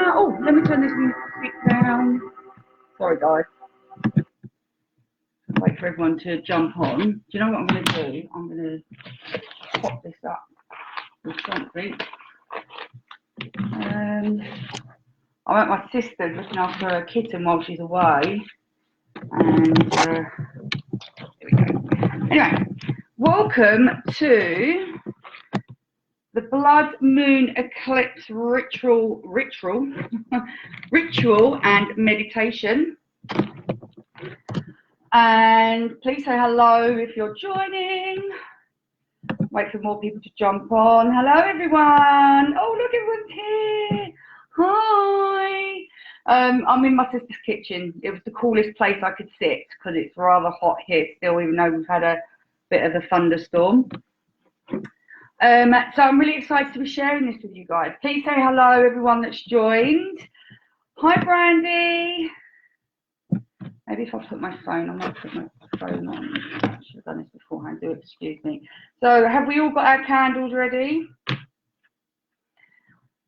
Oh, let me turn this music down. Sorry, guys. Wait for everyone to jump on. Do you know what I'm going to do? I'm going to pop this up with something. I went my sister's looking after her kitten while she's away. And here we go. Anyway, welcome to the Blood Moon Eclipse ritual and meditation. And please say hello if you're joining. Wait for more people to jump on. Hello, everyone. Oh, look, everyone's here. Hi. I'm in my sister's kitchen. It was the coolest place I could sit because it's rather hot here still, even though we've had a bit of a thunderstorm. So I'm really excited to be sharing this with you guys. Please say hello, everyone that's joined. Hi, Brandy. Maybe if I put my phone, I might put my phone on. I should have done this beforehand, do excuse me. So have we all got our candles ready?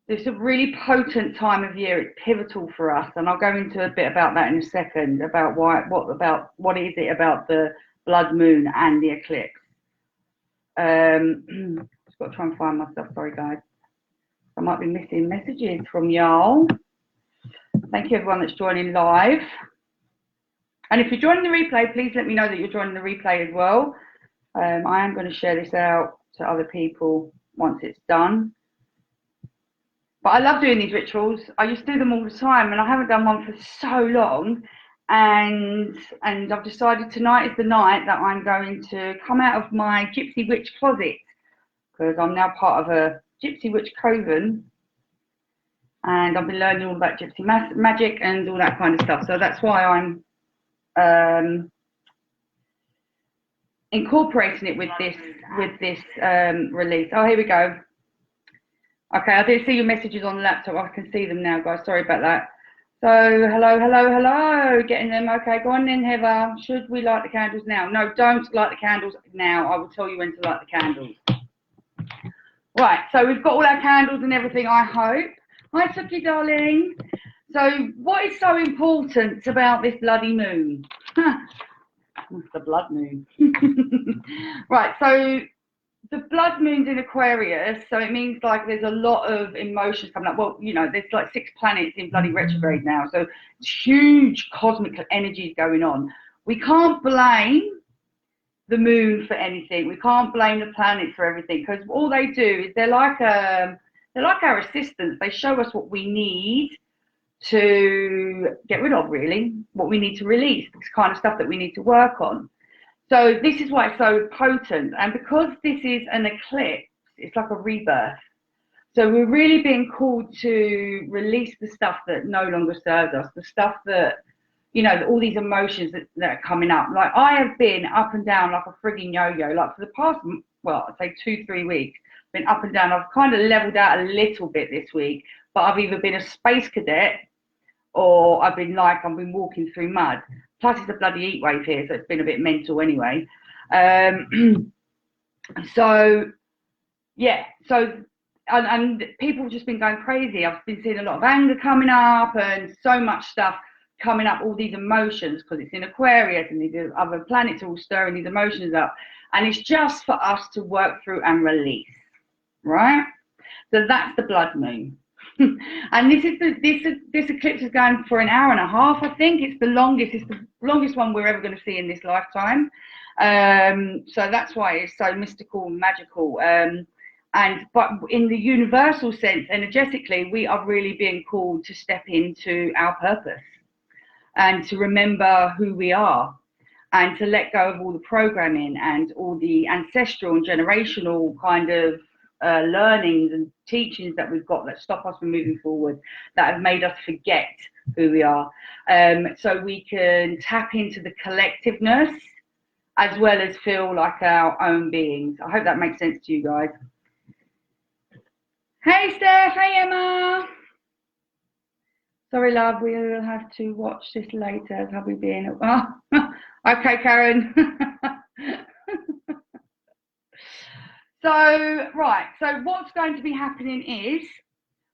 It's a really potent time of year. It's pivotal for us, and I'll go into a bit about that in a second, about what is it about the blood moon and the eclipse. Just got to try and find myself, sorry guys. I might be missing messages from y'all. Thank you everyone that's joining live. And if you're joining the replay, please let me know that you're joining the replay as well. I am going to share this out to other people once it's done. But I love doing these rituals. I used to do them all the time, and I haven't done one for so long. And I've decided tonight is the night that I'm going to come out of my Gypsy Witch closet, because I'm now part of a Gypsy Witch coven. And I've been learning all about Gypsy Magick and all that kind of stuff. So that's why I'm incorporating it with this release. Oh, here we go. Okay, I didn't see your messages on the laptop. I can see them now, guys. Sorry about that. So, hello. Getting them. Okay, go on then, Heather. Should we light the candles now? No, don't light the candles now. I will tell you when to light the candles. Right, so we've got all our candles and everything, I hope. Hi, Tucky, darling. So, what is so important about this bloody moon? The blood moon. Right, so the blood moon's in Aquarius, so it means like there's a lot of emotions coming up. Well, you know, there's like 6 planets in bloody retrograde now, so it's huge cosmic energies going on. We can't blame the moon for anything. We can't blame the planets for everything, because all they do is they're like our assistants. They show us what we need to get rid of, really, what we need to release, this kind of stuff that we need to work on. So this is why it's so potent, and because this is an eclipse, it's like a rebirth. So we're really being called to release the stuff that no longer serves us, the stuff that, you know, all these emotions that are coming up. Like, I have been up and down like a frigging yo-yo, like for the past, well, I'd say 2-3 weeks, been up and down. I've kind of leveled out a little bit this week, but I've either been a space cadet or I've bbeen walking through mud. Plus it's a bloody heat wave here, so it's been a bit mental anyway. So yeah, and people have just been going crazy. I've been seeing a lot of anger coming up and so much stuff coming up, all these emotions, because it's in Aquarius and these other planets are all stirring these emotions up. And it's just for us to work through and release, right? So that's the blood moon. And this eclipse is going for 1.5 hours, I think. It's the longest one we're ever going to see in this lifetime. So that's why it's so mystical and magical. But in the universal sense, energetically, we are really being called to step into our purpose and to remember who we are, and to let go of all the programming and all the ancestral and generational kind of learnings and teachings that we've got that stop us from moving forward, that have made us forget who we are. So we can tap into the collectiveness as well as feel like our own beings. I hope that makes sense to you guys. Hey Steph, hey Emma. Sorry love, we'll have to watch this later. Have we been? Oh, okay, Karen. So, right, so what's going to be happening is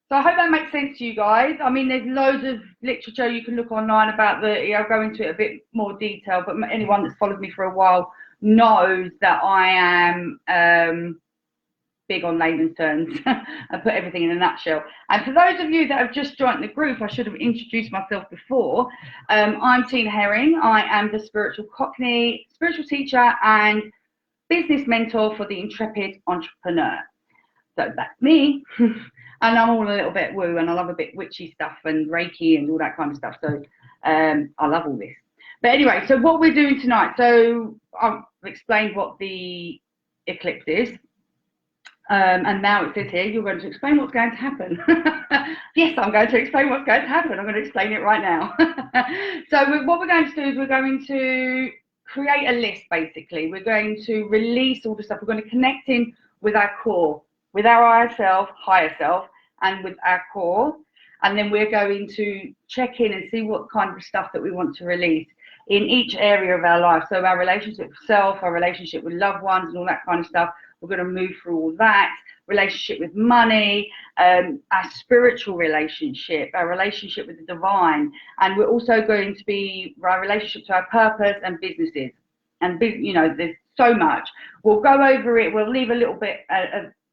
So I hope that makes sense to you guys. I mean, there's loads of literature you can look online about I'll go into it a bit more detail, but anyone that's followed me for a while knows that I am big on layman's terms and put everything in a nutshell. And for those of you that have just joined the group, I should have introduced myself before. I'm Tina Herring. I am the spiritual Cockney, spiritual teacher and business mentor for the intrepid entrepreneur. So that's me. And I'm all a little bit woo, and I love a bit witchy stuff and Reiki and all that kind of stuff. So I love all this. But anyway, so what we're doing tonight, so I've explained what the eclipse is. And now it says here, you're going to explain what's going to happen. Yes, I'm going to explain what's going to happen. I'm going to explain it right now. So what we're going to do is we're going to create a list, basically. We're going to release all the stuff. We're going to connect in with our core, with our higher self, and with our core. And then we're going to check in and see what kind of stuff that we want to release in each area of our life. So our relationship with self, our relationship with loved ones and all that kind of stuff. We're going to move through all that. Relationship with money, our spiritual relationship, our relationship with the divine. And we're also going to be our relationship to our purpose and businesses. And, you know, there's so much. We'll go over it. We'll leave a little bit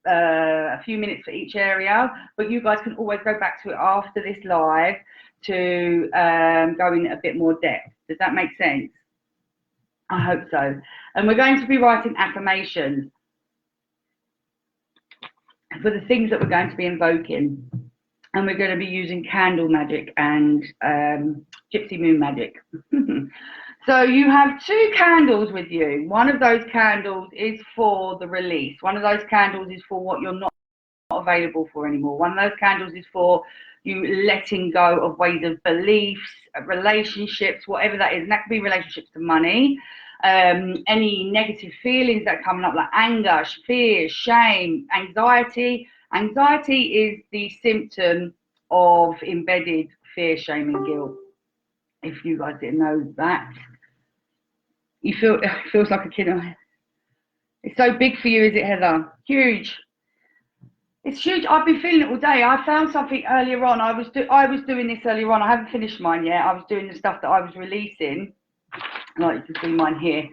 a few minutes for each area, but you guys can always go back to it after this live to go in a bit more depth. Does that make sense? I hope so. And we're going to be writing affirmations for the things that we're going to be invoking, and we're going to be using candle magic and gypsy moon magic. So you have two candles with you. One of those candles is for the release. One of those candles is for what you're not available for anymore. One of those candles is for you letting go of ways of beliefs, relationships, whatever that is. And that could be relationships to money, any negative feelings that are coming up, like anger, fear, shame, anxiety. Anxiety is the symptom of embedded fear, shame, and guilt. If you guys didn't know that. You feel, it feels like a kid. It's so big for you, is it, Heather? Huge. It's huge. I've been feeling it all day. I found something earlier on. I was doing this earlier on. I haven't finished mine yet. I was doing the stuff that I was releasing. Like you can see mine here.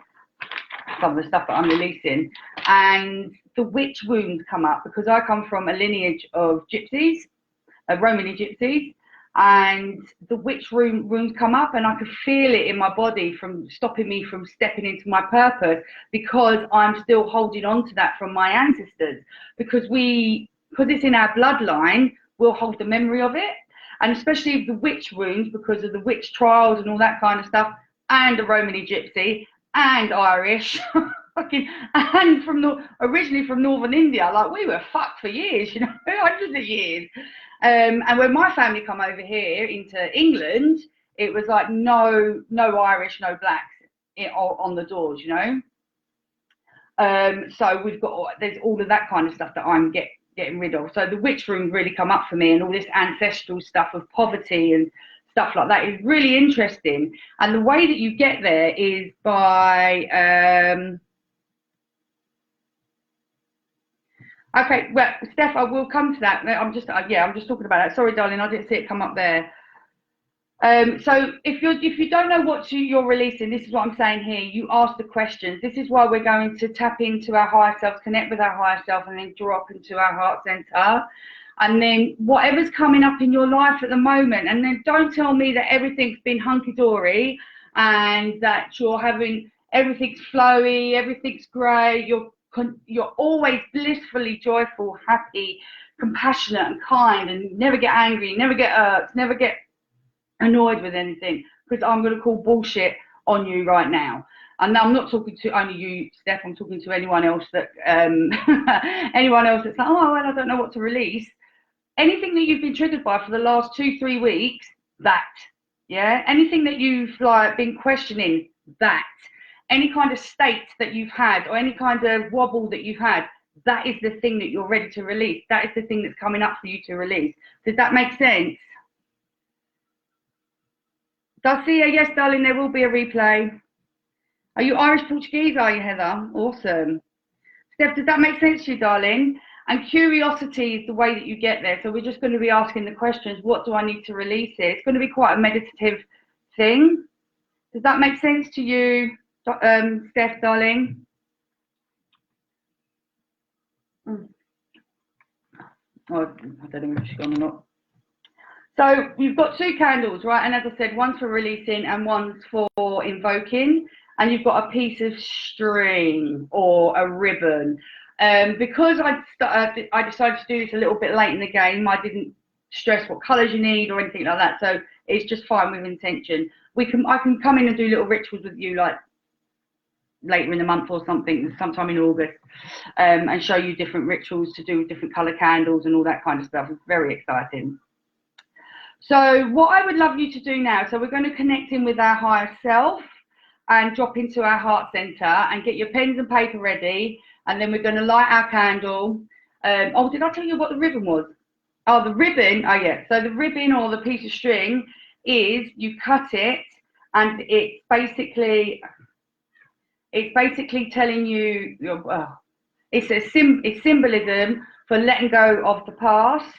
Some of the stuff that I'm releasing. And the witch wounds come up because I come from a lineage of gypsies, Romany gypsies. And the witch wounds come up, and I could feel it in my body from stopping me from stepping into my purpose, because I'm still holding on to that from my ancestors, because it's in our bloodline, we'll hold the memory of it. And especially the witch wounds, because of the witch trials and all that kind of stuff, and the Romany gypsy and Irish and originally from northern India. Like, we were fucked for years, you know, hundreds of years. And when my family come over here into England, it was like no Irish, no blacks on the doors, you know. So there's all of that kind of stuff that I'm getting rid of. So the witch room really come up for me, and all this ancestral stuff of poverty and stuff like that is really interesting. And the way that you get there is by okay, well, Steph, I will come to that. I'm just talking about that. Sorry, darling, I didn't see it come up there. So if you don't know what you're releasing, this is what I'm saying here. You ask the questions. This is why we're going to tap into our higher self, connect with our higher self, and then drop into our heart center. And then whatever's coming up in your life at the moment, and then don't tell me that everything's been hunky-dory and that you're having everything's flowy, everything's great. You're always blissfully joyful, happy, compassionate and kind, and never get angry, never get irked, never get annoyed with anything, because I'm going to call bullshit on you right now. And I'm not talking to only you, Steph, I'm talking to anyone else that anyone else that's like, oh, well, I don't know what to release. Anything that you've been triggered by for the last 2-3 weeks, anything that you've been questioning, that any kind of state that you've had, or any kind of wobble that you've had, that is the thing that you're ready to release. That is the thing that's coming up for you to release. Does that make sense? Darcia, yes, darling, there will be a replay. Are you Irish Portuguese, are you, Heather? Awesome. Steph, does that make sense to you, darling? And curiosity is the way that you get there. So we're just going to be asking the questions, what do I need to release here? It's going to be quite a meditative thing. Does that make sense to you, Steph, darling? Oh, I don't know if she's gone or not. So you've got 2 candles, right? And as I said, one's for releasing and one's for invoking. And you've got a piece of string or a ribbon. Because I decided to do this a little bit late in the game, I didn't stress what colours you need or anything like that. So it's just fine with intention. I can come in and do little rituals with you like later in the month or something, sometime in August, and show you different rituals to do with different colour candles and all that kind of stuff. It's very exciting. So what I would love you to do now, so we're going to connect in with our higher self and drop into our heart center, and get your pens and paper ready, and then we're going to light our candle. Oh, did I tell you what the ribbon was? Oh, the ribbon, oh yeah, so the ribbon or the piece of string is, you cut it, and it's basically telling you, it's symbolism for letting go of the past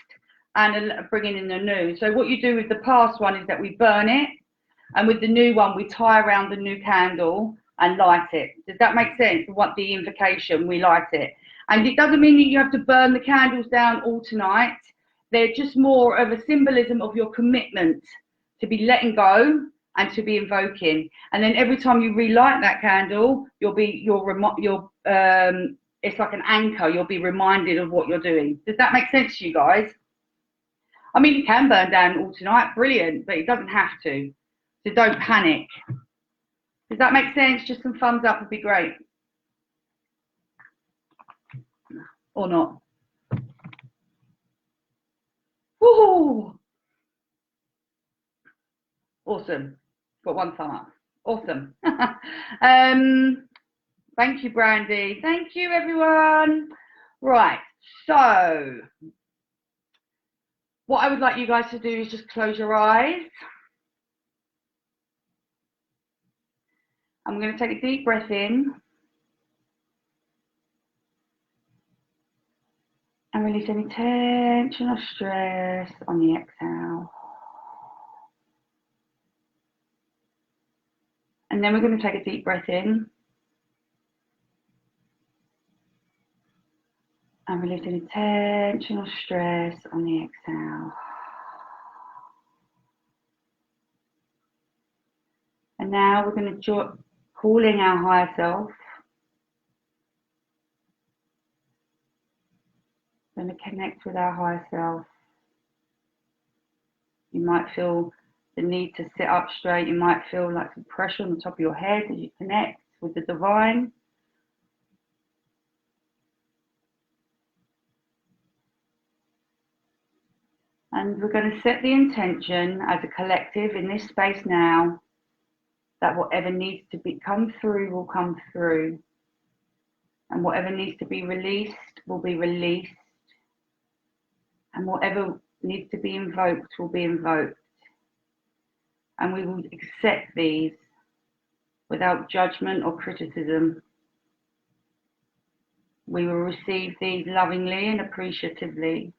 and bringing in the new. So what you do with the past one is that we burn it, and with the new one, we tie around the new candle and light it. Does that make sense? What the invocation, we light it. And it doesn't mean that you have to burn the candles down all tonight. They're just more of a symbolism of your commitment to be letting go and to be invoking. And then every time you relight that candle, it's like an anchor. You'll be reminded of what you're doing. Does that make sense to you guys? I mean, it can burn down all tonight, brilliant, but it doesn't have to. So don't panic. Does that make sense? Just some thumbs up would be great. Or not. Woo! Awesome. Got 1 thumb up. Awesome. Thank you, Brandy. Thank you, everyone. Right. So what I would like you guys to do is just close your eyes. I'm going to take a deep breath in and release any tension or stress on the exhale. And then we're going to take a deep breath in and release any tension or stress on the exhale. And now we're going to call in our higher self. We're going to connect with our higher self. You might feel the need to sit up straight. You might feel like some pressure on the top of your head as you connect with the divine. And we're going to set the intention as a collective in this space now that whatever needs to come through will come through. And whatever needs to be released will be released. And whatever needs to be invoked will be invoked. And we will accept these without judgment or criticism. We will receive these lovingly and appreciatively.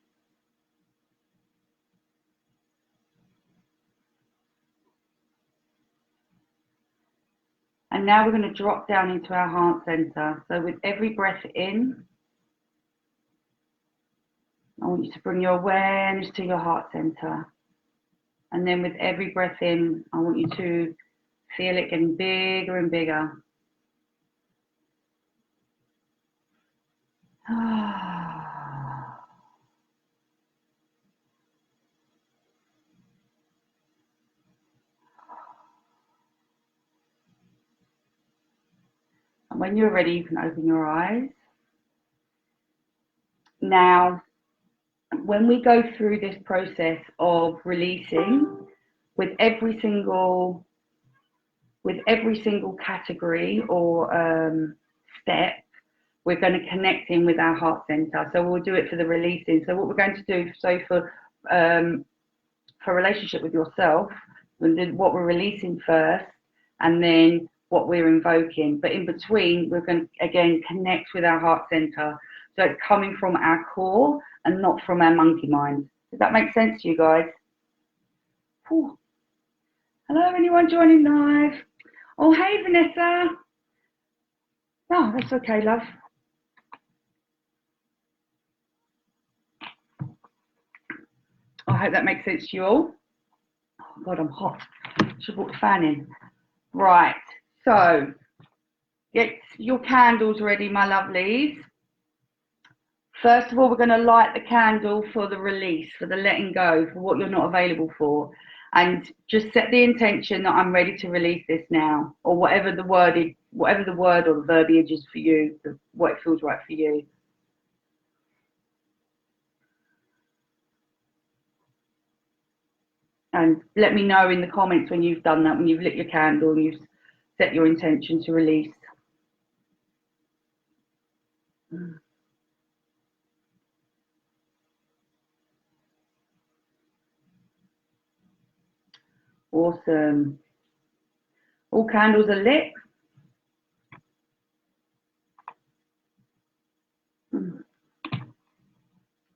And now we're going to drop down into our heart center. So with every breath in, I want you to bring your awareness to your heart center. And then with every breath in, I want you to feel it getting bigger and bigger. And when you're ready, you can open your eyes. Now, when we go through this process of releasing, with every single category or step, we're going to connect in with our heart center. So we'll do it for the releasing. So what we're going to do, so for relationship with yourself, we'll do what we're releasing first, and then what we're invoking. But in between, we're going to again connect with our heart center. So it's coming from our core and not from our monkey mind. Does that make sense to you guys? Ooh. Hello, anyone joining live? Oh, hey, Vanessa. Oh, that's okay, love. I hope that makes sense to you all. Oh, God, I'm hot. Should put the fan in. Right, so get your candles ready, my lovelies. First of all, we're going to light the candle for the release, for the letting go, for what you're not available for. And just set the intention that I'm ready to release this now, or whatever the word is, whatever the word or the verbiage is for you, what it feels right for you. And let me know in the comments when you've done that, when you've lit your candle and you've set your intention to release. Awesome. All candles are lit.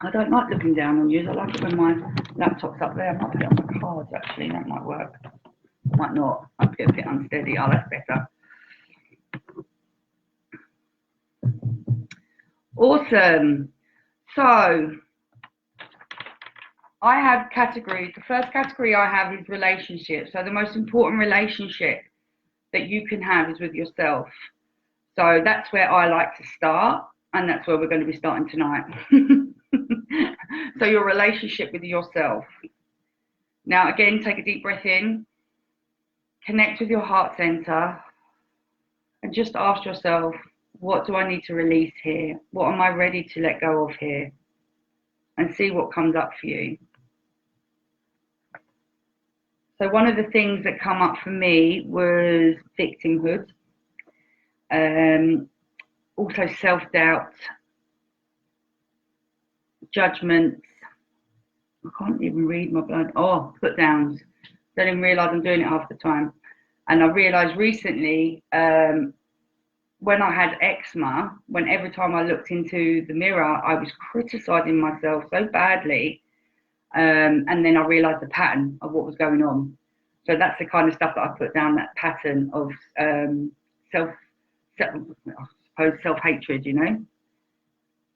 I don't like looking down on you. I like it when my laptop's up there. I might put it on my cards, actually. That might work. Might not. I'll get a bit unsteady. Oh, that's better. Awesome. So I have categories. The first category I have is relationships. So the most important relationship that you can have is with yourself. So that's where I like to start, and that's where we're going to be starting tonight. So your relationship with yourself. Now, again, take a deep breath in, connect with your heart center, and just ask yourself, what do I need to release here? What am I ready to let go of here? And see what comes up for you. So one of the things that come up for me was victimhood, also self-doubt, judgments. I can't even read my blood. Oh, put downs. Don't even realise I'm doing it half the time. And I realised recently, when I had eczema, when every time I looked into the mirror, I was criticising myself so badly. And then I realised the pattern of what was going on. So that's the kind of stuff that I put down, that pattern of self-hatred, you know.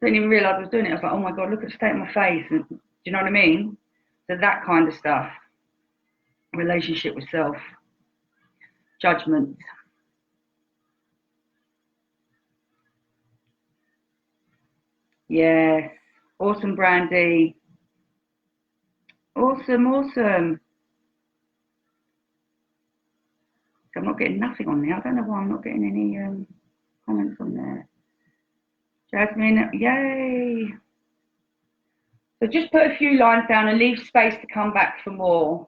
Didn't even realise I was doing it. I was like, oh my God, look at the state of my face. And, do you know what I mean? So that kind of stuff. Relationship with self. Judgment. Yes. Awesome, Brandy. Awesome, awesome. So I'm not getting nothing on there. I don't know why I'm not getting any comments on there. Jasmine, yay. So just put a few lines down and leave space to come back for more.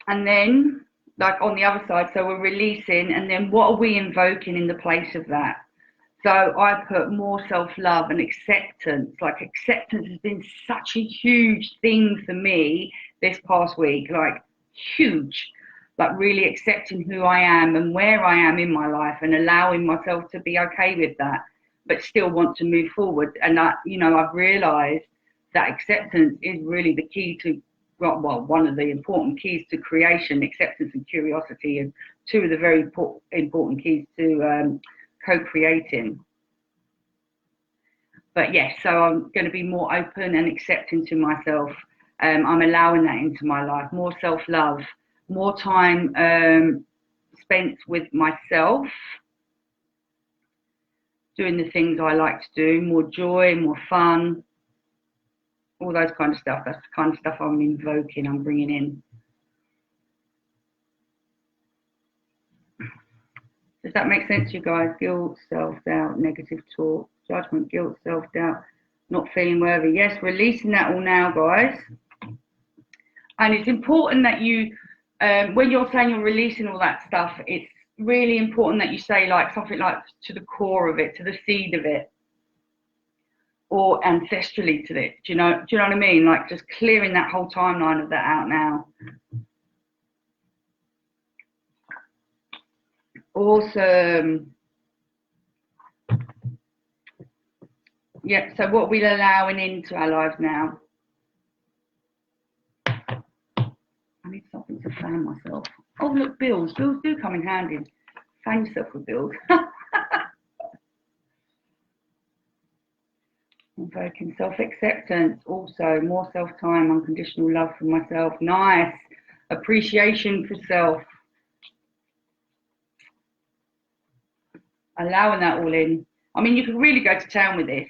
And then, like on the other side, so we're releasing, and then what are we invoking in the place of that? So I put more self-love and acceptance. Like acceptance has been such a huge thing for me this past week, like huge. Like really accepting who I am and where I am in my life and allowing myself to be okay with that, but still want to move forward. And I, you know, I've realized that acceptance is really the key to, well, one of the important keys to creation. Acceptance and curiosity are two of the very important keys to co-creating. But yes, so I'm going to be more open and accepting to myself. I'm allowing that into my life, more self-love, more time spent with myself, doing the things I like to do, more joy, more fun, all those kind of stuff. That's the kind of stuff I'm invoking, I'm bringing in. Does that make sense to you guys? Guilt, self-doubt, negative talk, judgment, guilt, self-doubt, not feeling worthy. Yes, releasing that all now, guys. And it's important that you, when you're saying you're releasing all that stuff, it's really important that you say like something like to the core of it, to the seed of it, or ancestrally to it. Do you know what I mean? Like just clearing that whole timeline of that out now. Awesome. Yeah, so what we're allowing into our lives now. I need something to fan myself. Oh, look, bills. Bills do come in handy. Fan yourself with bills. Invoking self-acceptance, also more self-time, unconditional love for myself. Nice. Appreciation for self. Allowing that all in. I mean, you could really go to town with this.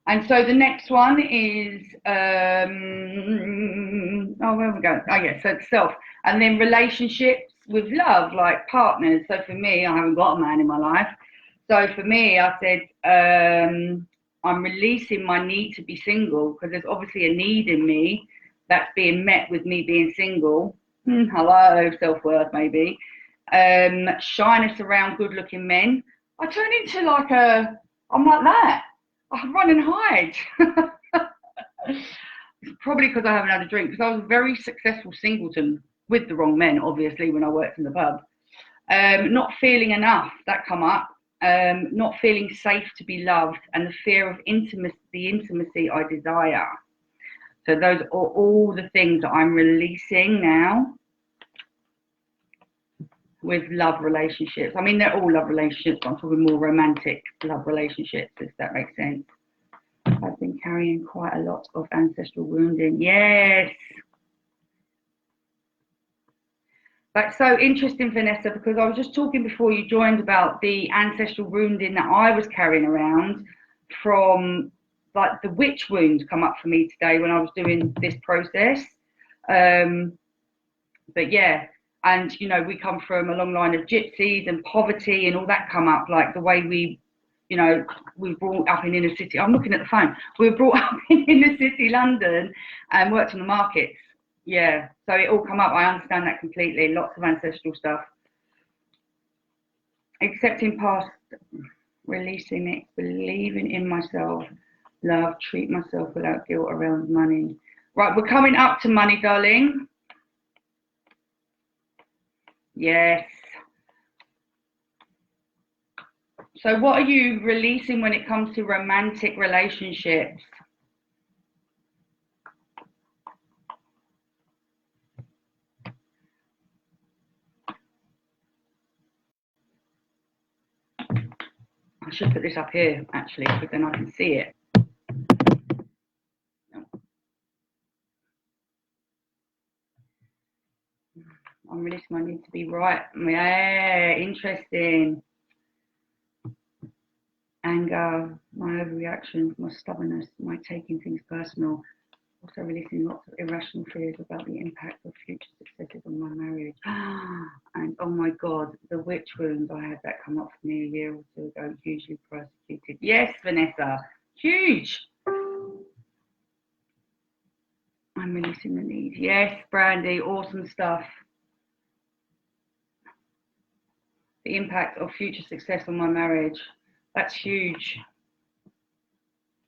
And so the next one is, where we go? Oh, yeah, so it's self. And then relationships with love, like partners. So for me, I haven't got a man in my life. So for me, I said, I'm releasing my need to be single because there's obviously a need in me that's being met with me being single. Hello, self-worth maybe. Shyness around good-looking men. I turn into I'm like that. I run and hide. It's probably because I haven't had a drink, because I was a very successful singleton with the wrong men, obviously, when I worked in the pub. Not feeling enough, that come up. Not feeling safe to be loved, and the fear of the intimacy I desire. So those are all the things that I'm releasing now with love relationships. I mean, they're all love relationships, but I'm talking more romantic love relationships, if that makes sense. I've been carrying quite a lot of ancestral wounding. Yes. That's so interesting, Vanessa, because I was just talking before you joined about the ancestral wounding that I was carrying around from, like, the witch wound come up for me today when I was doing this process. But yeah, and you know, we come from a long line of gypsies, and poverty and all that come up, like the way we, you know, we brought up in inner city. I'm looking at the phone. We were brought up in inner city London and worked on the markets. Yeah, so it all come up. I understand that completely. Lots of ancestral stuff. Accepting past, releasing it, believing in myself, love, treat myself without guilt around money. Right, we're coming up to money, darling. Yes. So what are you releasing when it comes to romantic relationships? I should put this up here, actually, because then I can see it. I'm releasing my need to be right. Yeah, interesting. Anger, my overreaction, my stubbornness, my taking things personal. Also releasing lots of irrational fears about the impact of future successes on my marriage. And oh my God, the witch wound, I had that come up for me a year or two ago, hugely persecuted. Yes, Vanessa, huge. I'm releasing the need. Yes, Brandy, awesome stuff. The impact of future success on my marriage. That's huge.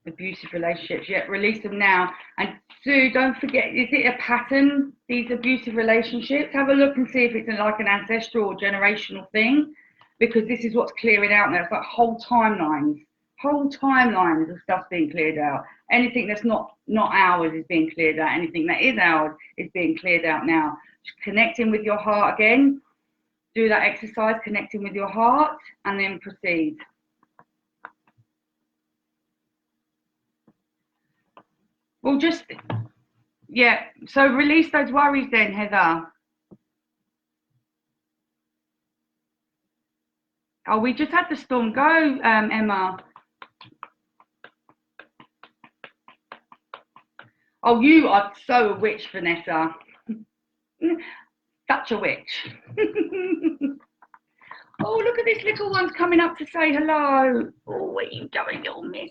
Abusive relationships, yeah, release them now. And Sue, don't forget, is it a pattern, these abusive relationships? Have a look and see if it's like an ancestral or generational thing, because this is what's clearing out now. It's like whole timelines of stuff being cleared out. Anything that's not ours is being cleared out. Anything that is ours is being cleared out now. Just connecting with your heart again. Do that exercise, connecting with your heart, and then proceed. Well, just, yeah, so release those worries then, Heather. Oh, we just had the storm go, Emma. Oh, you are so a witch, Vanessa. Such a witch. Oh, look at this little one's coming up to say hello. Oh, what are you doing, little miss?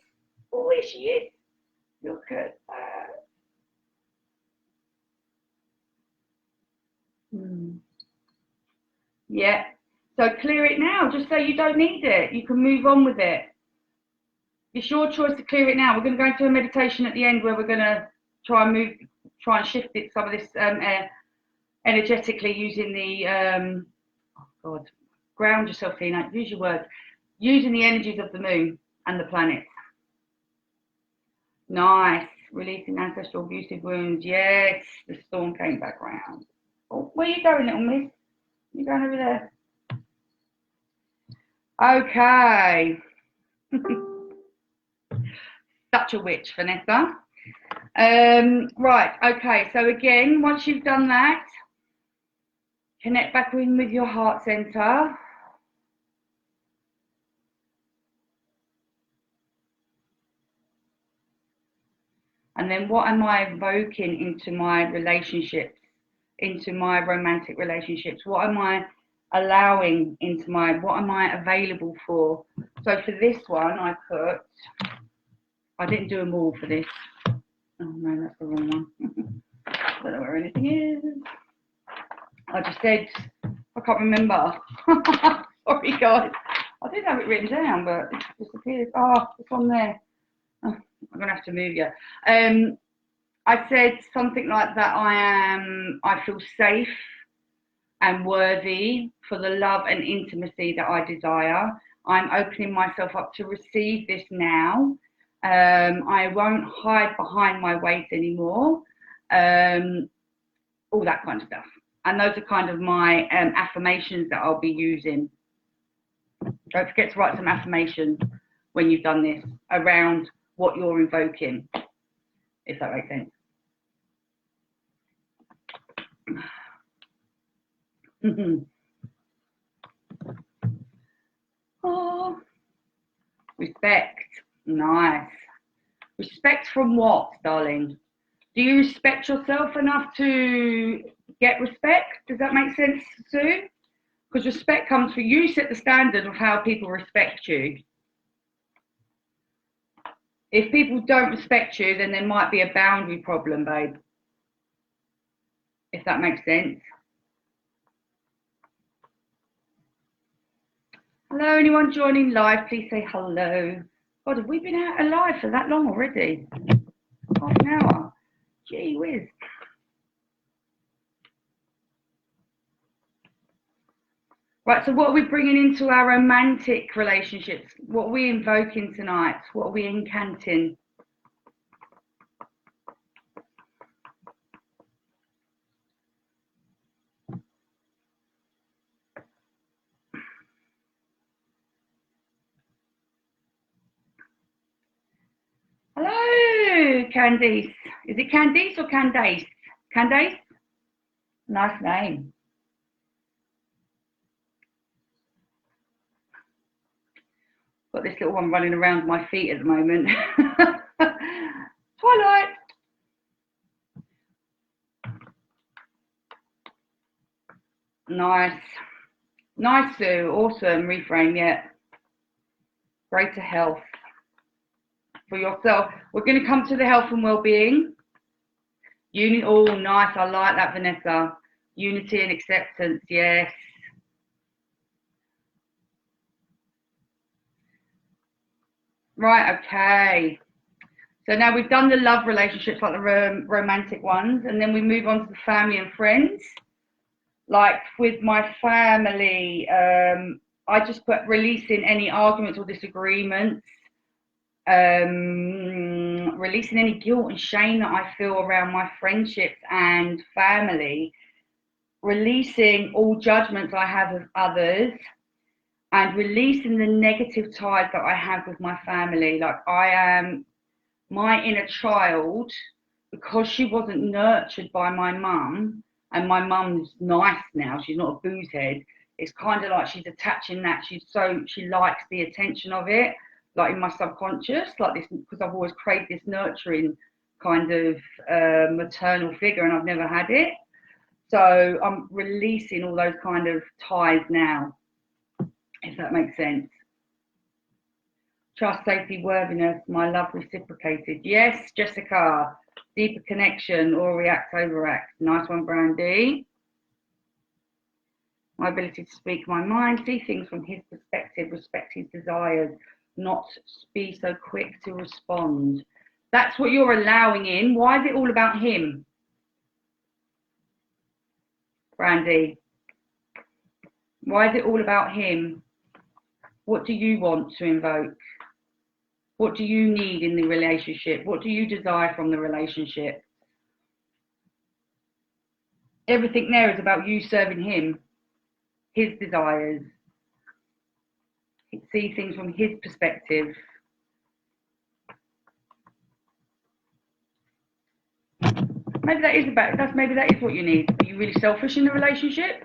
Oh, here she is. Look at that. Yeah. So clear it now. Just say you don't need it. You can move on with it. It's your choice to clear it now. We're going to go into a meditation at the end where we're going to try and shift it, some of this energetically, using the God, ground yourself, Tina. Use your words. Using the energies of the moon and the planets. Nice. Releasing ancestral abusive wounds. Yes, the storm came back round. Oh, where are you going, little miss? You going over there? Okay. Such a witch, Vanessa. Right, okay, so again, once you've done that, connect back in with your heart center. And then what am I evoking into my relationships, into my romantic relationships? What am I allowing into my, what am I available for? So for this one, I didn't do them all for this. Oh no, that's the wrong one. I don't know where anything is. I just said, I can't remember. Sorry guys. I did have it written down, but it disappeared. Oh, it's on there. Oh, I'm gonna have to move you. I said something like that. I feel safe and worthy for the love and intimacy that I desire. I'm opening myself up to receive this now. I won't hide behind my weight anymore. All that kind of stuff. And those are kind of my affirmations that I'll be using. Don't forget to write some affirmations when you've done this around what you're invoking, if that makes sense. Oh, respect. Nice. Respect from what, darling? Do you respect yourself enough to get respect? Does that make sense, Sue? Because respect comes from you, set the standard of how people respect you. If people don't respect you, then there might be a boundary problem, babe. If that makes sense. Hello, anyone joining live, please say hello. God, have we been out alive for that long already? Half an hour. Gee whiz. Right, so what are we bringing into our romantic relationships? What are we invoking tonight? What are we incanting? Hello, Candice. Is it Candice or Candace? Candace? Nice name. Got this little one running around my feet at the moment. Twilight. Nice. Nice, Sue. Awesome. Reframe, yeah. Greater health for yourself. We're going to come to the health and well-being. Oh, nice. I like that, Vanessa. Unity and acceptance. Yes. Right, okay. So now we've done the love relationships, like the romantic ones, and then we move on to the family and friends. Like with my family, I just put releasing any arguments or disagreements, releasing any guilt and shame that I feel around my friendships and family, releasing all judgments I have of others, and releasing the negative ties that I have with my family. Like I am my inner child, because she wasn't nurtured by my mum, and my mum's nice now, she's not a booze head. It's kind of like she's attaching that. She likes the attention of it, like in my subconscious, like this, because I've always craved this nurturing kind of maternal figure, and I've never had it. So I'm releasing all those kind of ties now, if that makes sense. Trust, safety, worthiness, my love reciprocated. Yes, Jessica. Deeper connection, or react, overact. Nice one, Brandy. My ability to speak my mind, see things from his perspective, respect his desires, not be so quick to respond. That's what you're allowing in. Why is it all about him, Brandy? Why is it all about him? What do you want to invoke? What do you need in the relationship? What do you desire from the relationship? Everything there is about you serving him, his desires. See things from his perspective. Maybe that is what you need. Are you really selfish in the relationship?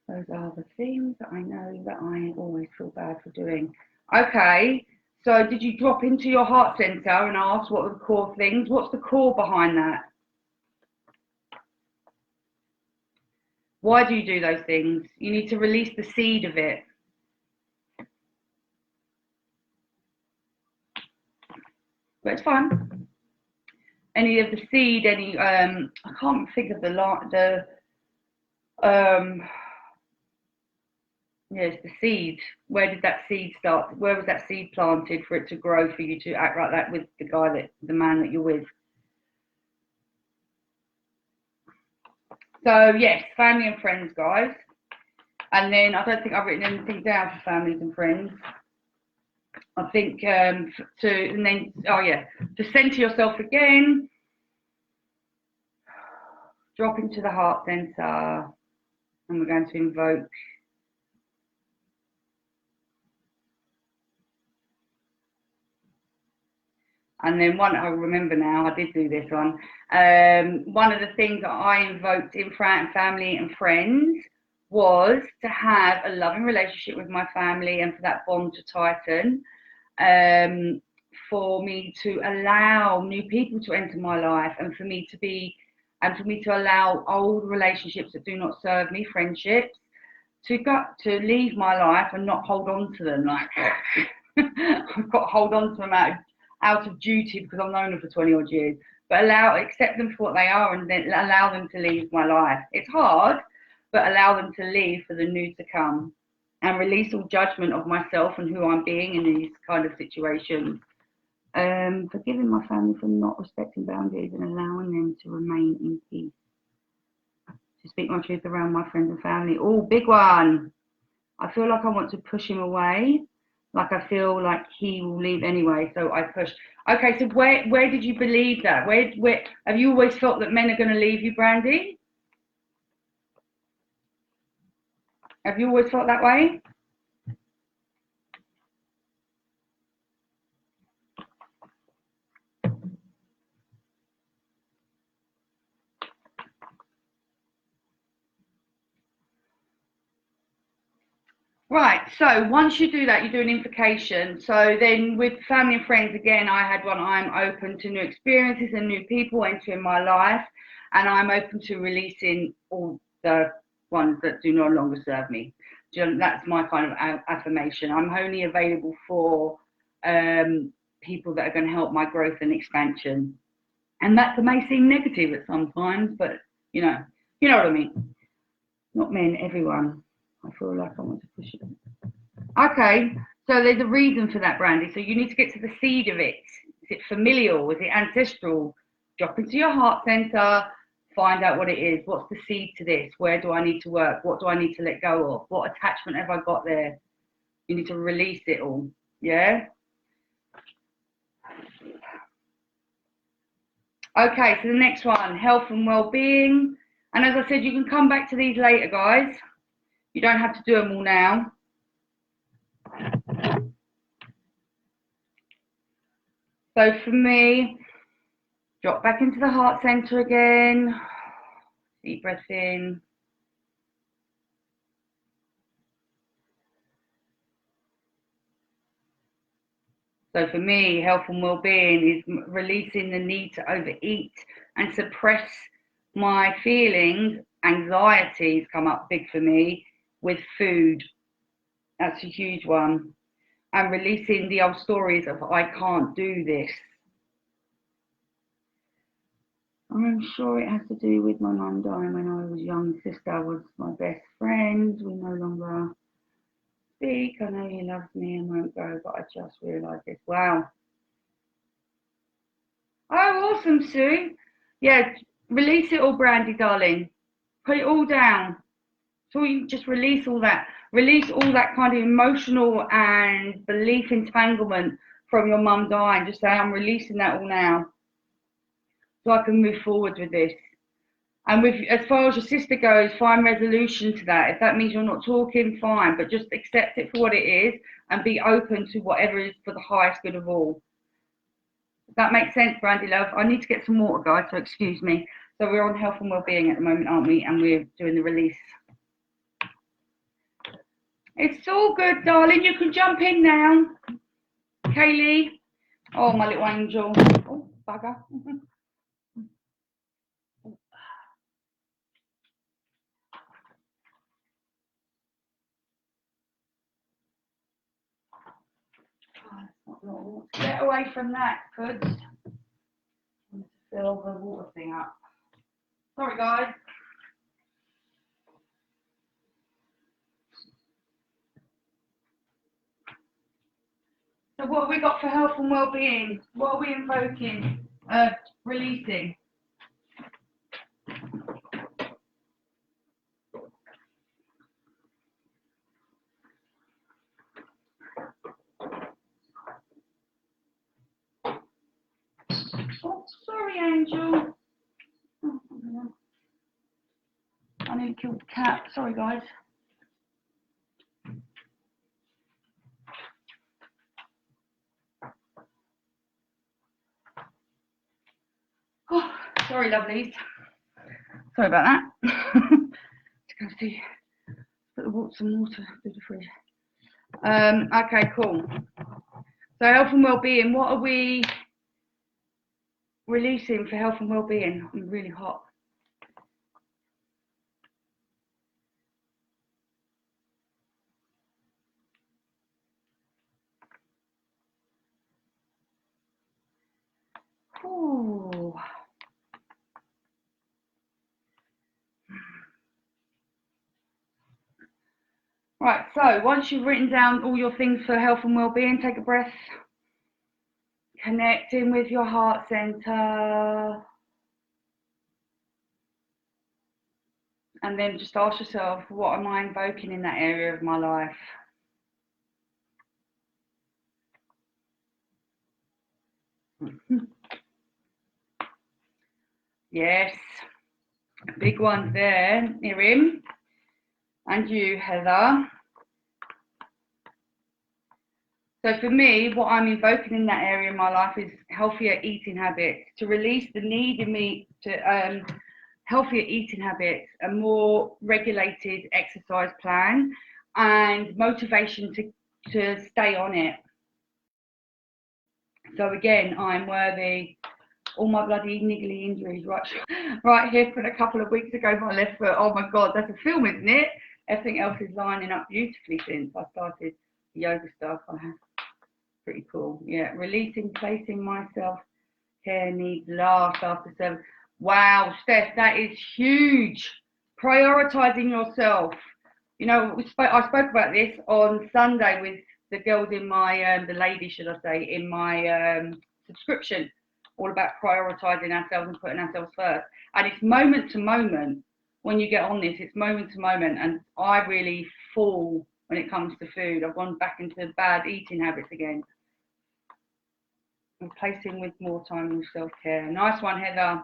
Those are the things that I know that I always feel bad for doing. Okay, so did you drop into your heart center and ask what are the core things? What's the core behind that? Why do you do those things? You need to release the seed of it. But it's fun. Any of the seed, I can't think of yes, the seed. Where did that seed start? Where was that seed planted for it to grow, for you to act like that with the man that you're with? So yes, family and friends, guys. And then I don't think I've written anything down for families and friends. I think to center yourself again, drop into the heart center, and we're going to invoke and then one, I remember now, I did do this one. One of the things that I invoked in family and friends was to have a loving relationship with my family and for that bond to tighten, for me to allow new people to enter my life, and for me to allow old relationships that do not serve me, friendships, to leave my life and not hold on to them. Like I've got to hold on to them out of duty because I've known them for 20 odd years, but accept them for what they are and then allow them to leave my life. It's hard, but allow them to leave for the new to come, and release all judgment of myself and who I'm being in these kind of situations. Forgiving my family for not respecting boundaries and allowing them to remain in peace. To speak my truth around my friends and family. Oh, big one. I feel like I want to push him away. Like I feel like he will leave anyway, so I push. Okay, so where did you believe that? Where have you always felt that men are going to leave you, Brandy? Have you always felt that way? Right, so once you do that, you do an invocation. So then with family and friends, again, I had one, I'm open to new experiences and new people entering my life, and I'm open to releasing all the ones that do no longer serve me. That's my kind of affirmation. I'm only available for people that are going to help my growth and expansion. And that may seem negative at some times, but you know what I mean. Not men, everyone. I feel like I want to push it. Okay, so there's a reason for that, Brandy. So you need to get to the seed of it. Is it familial? Is it ancestral? Drop into your heart center, find out what it is. What's the seed to this? Where do I need to work? What do I need to let go of? What attachment have I got there? You need to release it all. Yeah? Okay, so the next one, health and well-being. And as I said, you can come back to these later, guys. You don't have to do them all now. So for me, drop back into the heart center again. Deep breath in. So for me, health and well-being is releasing the need to overeat and suppress my feelings. Anxieties come up big for me with food. That's a huge one. And releasing the old stories of I can't do this. I'm sure it has to do with my mum dying when I was young. Sister was my best friend. We no longer speak. I know he loves me and won't go, but I just realised this. Wow. Oh, awesome, Sue. Yeah, Release it all, Brandy, darling. Put it all down. So you just release all that. Release all that kind of emotional and belief entanglement from your mum dying. Just say, I'm releasing that all now, so I can move forward with this. And with, as far as your sister goes, find resolution to that. If that means you're not talking, fine, but just accept it for what it is and be open to whatever is for the highest good of all. Does that make sense, Brandy love? I need to get some water, guys, so excuse me. So we're on health and well-being at the moment, aren't we? And we're doing the release. It's all good, darling. You can jump in now. Kaylee. Oh, my little angel. Oh, bugger. Get away from that, good. Fill the water thing up. Sorry, guys. So what have we got for health and well-being? What are we invoking? Releasing. Oh, sorry, Angel. Oh, I need to kill the cat. Sorry, guys. Oh, sorry, lovelies. Sorry about that. Let's go see. Put some water through the fridge. Okay, cool. So health and well-being. What are we releasing for health and well-being? I'm really hot. Ooh. Right, so once you've written down all your things for health and well-being, take a breath. Connecting with your heart center. And then just ask yourself, what am I invoking in that area of my life? Yes, big ones there, Miriam. And you, Heather. So for me, what I'm invoking in that area of my life is healthier eating habits, to release the need in me to healthier eating habits, a more regulated exercise plan, and motivation to stay on it. So again, I'm worthy. All my bloody niggly injuries right here from a couple of weeks ago, my left foot. Oh my God, that's a film, isn't it? Everything else is lining up beautifully since I started the yoga stuff. I have. Pretty cool. Yeah, releasing, placing myself care needs last after 7. Wow, Steph, that is huge. Prioritizing yourself. You know, I spoke about this on Sunday with the girls in my, the ladies, should I say, in my subscription, all about prioritizing ourselves and putting ourselves first. And it's moment to moment when you get on this, it's moment to moment. And I really fall when it comes to food. I've gone back into bad eating habits again. Replacing with more time and self-care. Nice one, Heather.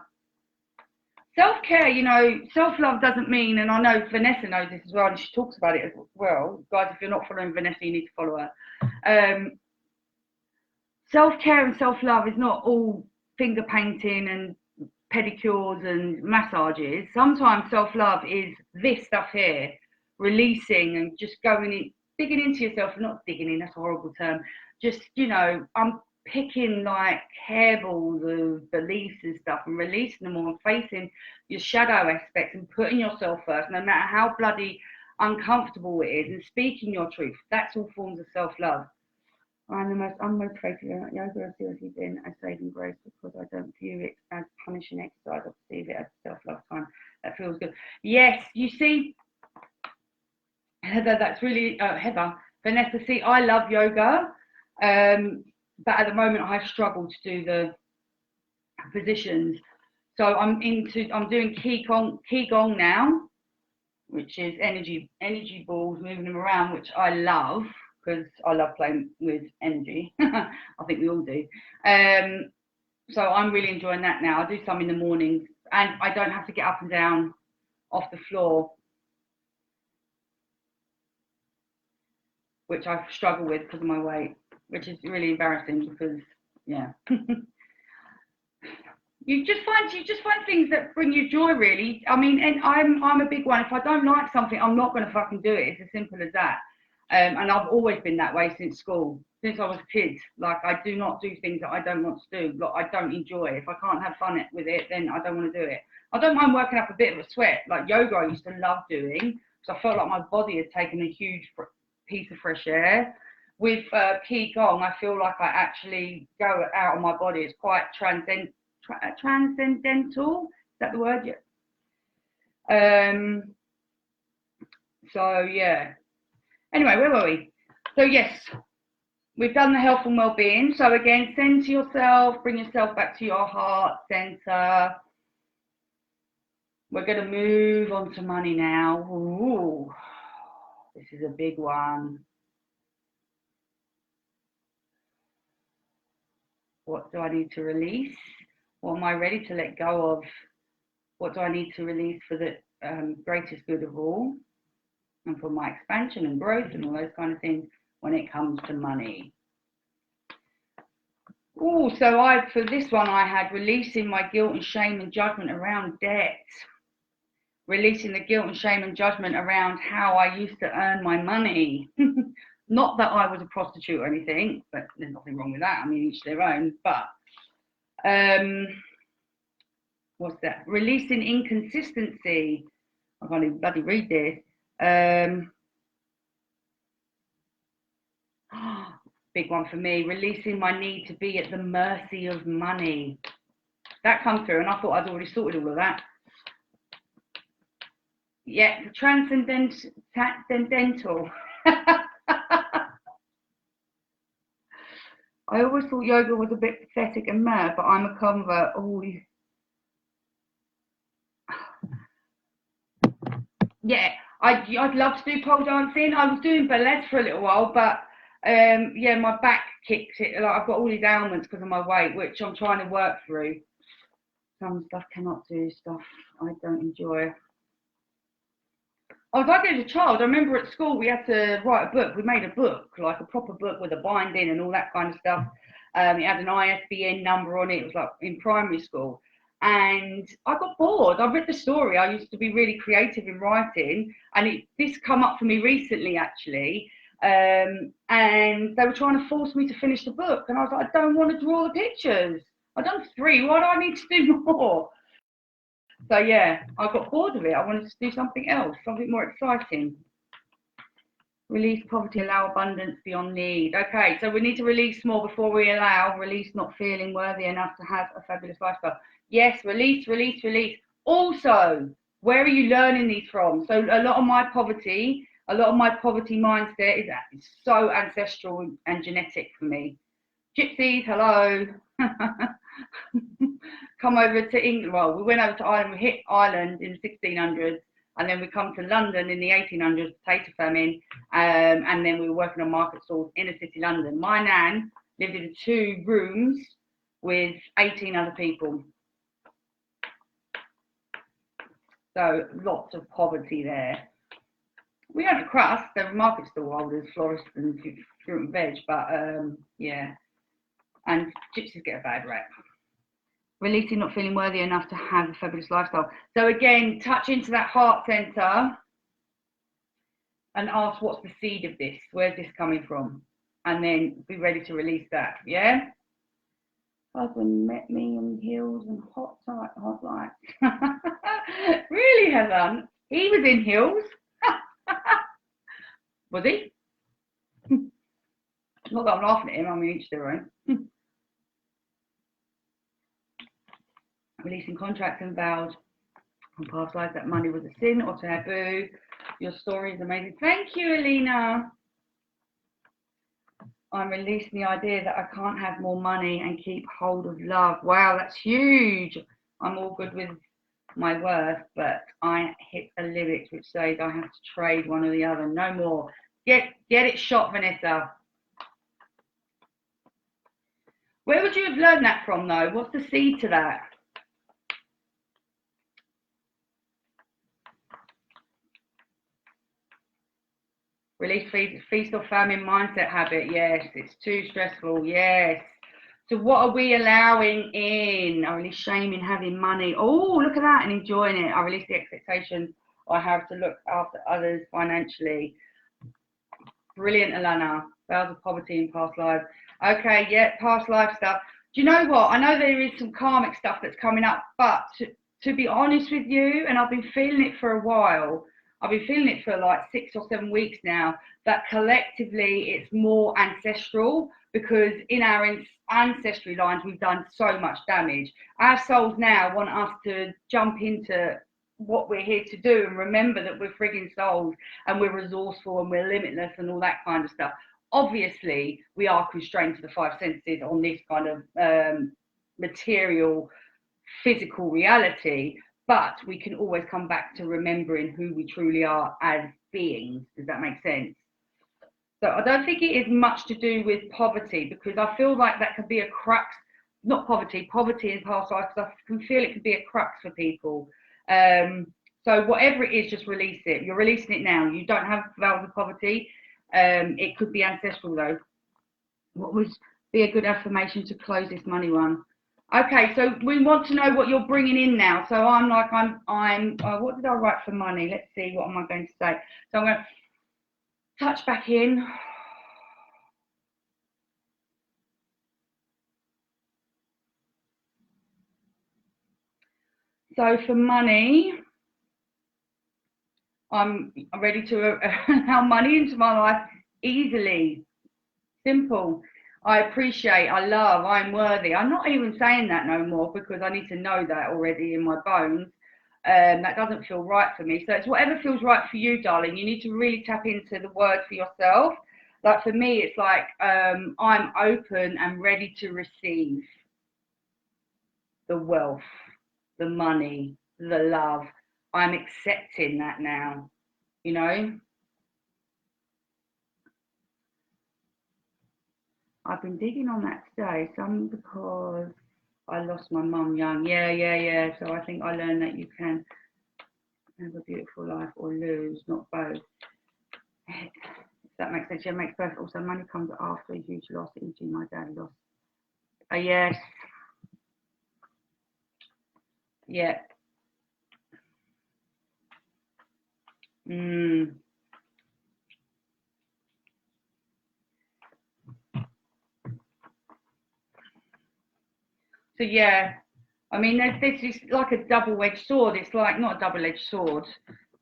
Self-care, you know, self-love doesn't mean, and I know Vanessa knows this as well, and she talks about it as well. Guys, if you're not following Vanessa, you need to follow her. Self-care and self-love is not all finger painting and pedicures and massages. Sometimes self-love is this stuff here, releasing and just going in, digging into yourself, not digging in, that's a horrible term. Just, you know, I'm picking like hairballs of beliefs and stuff and releasing them all and facing your shadow aspects and putting yourself first, no matter how bloody uncomfortable it is, and speaking your truth. That's all forms of self-love. I'm the most unmotivated at yoga I've seriously been a saving grace because I don't view it as punishing exercise. I perceive it as self-love time. That feels good. Yes, you see, Heather, that's really, Heather, Vanessa, see, I love yoga, but at the moment I struggle to do the positions. So I'm doing Qigong now, which is energy balls, moving them around, which I love because I love playing with energy. I think we all do. So I'm really enjoying that now. I do some in the mornings, and I don't have to get up and down off the floor, which I struggle with because of my weight, which is really embarrassing because, yeah. You just find things that bring you joy, really. I mean, and I'm a big one. If I don't like something, I'm not going to fucking do it. It's as simple as that. And I've always been that way since school, since I was a kid. Like, I do not do things that I don't want to do. Like, I don't enjoy. If I can't have fun with it, then I don't want to do it. I don't mind working up a bit of a sweat. Like yoga, I used to love doing because I felt like my body had taken a huge piece of fresh air. With Qigong, I feel like I actually go out of my body. It's quite transcendental. Is that the word? Yeah. So yeah. Anyway, where were we? So yes, we've done the health and well-being. So again, center yourself, bring yourself back to your heart center. We're going to move on to money now. Ooh, this is a big one. What do I need to release? What am I ready to let go of? What do I need to release for the greatest good of all? And for my expansion and growth and all those kind of things when it comes to money. Oh, so for this one, I had releasing my guilt and shame and judgment around debt. Releasing the guilt and shame and judgment around how I used to earn my money. Not that I was a prostitute or anything, but there's nothing wrong with that. I mean, each their own. But what's that? Releasing inconsistency. I can't even bloody read this. Big one for me. Releasing my need to be at the mercy of money. That come through, and I thought I'd already sorted all of that. Yeah, the transcendental. I always thought yoga was a bit pathetic and mad, but I'm a convert. Oh, yeah, I'd love to do pole dancing. I was doing ballet for a little while, but yeah, my back kicks it. Like, I've got all these ailments because of my weight, which I'm trying to work through. Some stuff cannot do, stuff I don't enjoy. I was like as a child. I remember at school we had to write a book. We made a book, like a proper book with a binding and all that kind of stuff. It had an ISBN number on it. It was like in primary school. And I got bored. I read the story. I used to be really creative in writing. And this come up for me recently, actually. And they were trying to force me to finish the book. And I was like, I don't want to draw the pictures. I've done 3. Why do I need to do more? So yeah, I got bored of it. I wanted to do something else, something more exciting. Release poverty, allow abundance beyond need. Okay, so we need to release more before we allow. Release not feeling worthy enough to have a fabulous lifestyle. Yes, release, release, release. Also, where are you learning these from? So a lot of my poverty mindset is so ancestral and genetic for me. Gypsies, hello. Come over to England. Well, we went over to Ireland. We hit Ireland in the 1600s, and then we come to London in the 1800s, potato famine, and then we were working on market stalls, inner city London. My nan lived in 2 rooms with 18 other people. So lots of poverty there. We had a crust. There were market stall holders, florists and fruit and veg, but yeah. And gypsies get a bad rep. Releasing not feeling worthy enough to have a fabulous lifestyle. So again, touch into that heart center and ask, what's the seed of this? Where's this coming from? And then be ready to release that, yeah? Husband met me in heels and hot lights. Really, Heather? He was in heels? Was he? Not that I'm laughing at him, I mean, each their own. Releasing contracts and vows from past lives that money was a sin or taboo. Your story is amazing. Thank you, Alina. I'm releasing the idea that I can't have more money and keep hold of love. Wow, that's huge. I'm all good with my worth, but I hit a limit which says I have to trade one or the other. No more. Get it shot, Vanessa. Where would you have learned that from, though? What's the seed to that? Release feast or famine mindset habit. Yes, it's too stressful. Yes. So what are we allowing in? I release shame in having money. Oh, look at that, and enjoying it. I release the expectation I have to look after others financially. Brilliant, Alana. Vows of poverty in past lives. Okay, yeah, past life stuff. Do you know what? I know there is some karmic stuff that's coming up, but to be honest with you, and I've been feeling it for a while, I've been feeling it for like 6 or 7 weeks now, that collectively it's more ancestral, because in our ancestry lines we've done so much damage. Our souls now want us to jump into what we're here to do and remember that we're frigging souls and we're resourceful and we're limitless and all that kind of stuff. Obviously, we are constrained to the 5 senses on this kind of material, physical reality, but we can always come back to remembering who we truly are as beings. Does that make sense? So I don't think it is much to do with poverty, because I feel like that could be a crux, not poverty in past life, because I can feel it could be a crux for people. So whatever it is, just release it. You're releasing it now. You don't have vows of poverty. It could be ancestral though. What would be a good affirmation to close this money one? Okay, so we want to know what you're bringing in now. So I'm what did I write for money? Let's see, what am I going to say? So I'm going to touch back in. So for money, I'm ready to allow money into my life easily. Simple. I appreciate, I love, I'm worthy. I'm not even saying that no more, because I need to know that already in my bones. That doesn't feel right for me. So it's whatever feels right for you, darling. You need to really tap into the word for yourself. Like for me, it's like I'm open and ready to receive the wealth, the money, the love. I'm accepting that now, you know. I've been digging on that today, some because I lost my mum young. Yeah. So I think I learned that you can have a beautiful life or lose, not both. If that makes sense. Yeah, it makes perfect. Also, money comes after a huge loss, e.g. my dad lost. Yes. Yeah. So yeah, I mean, this is like a double-edged sword. It's like not a double-edged sword.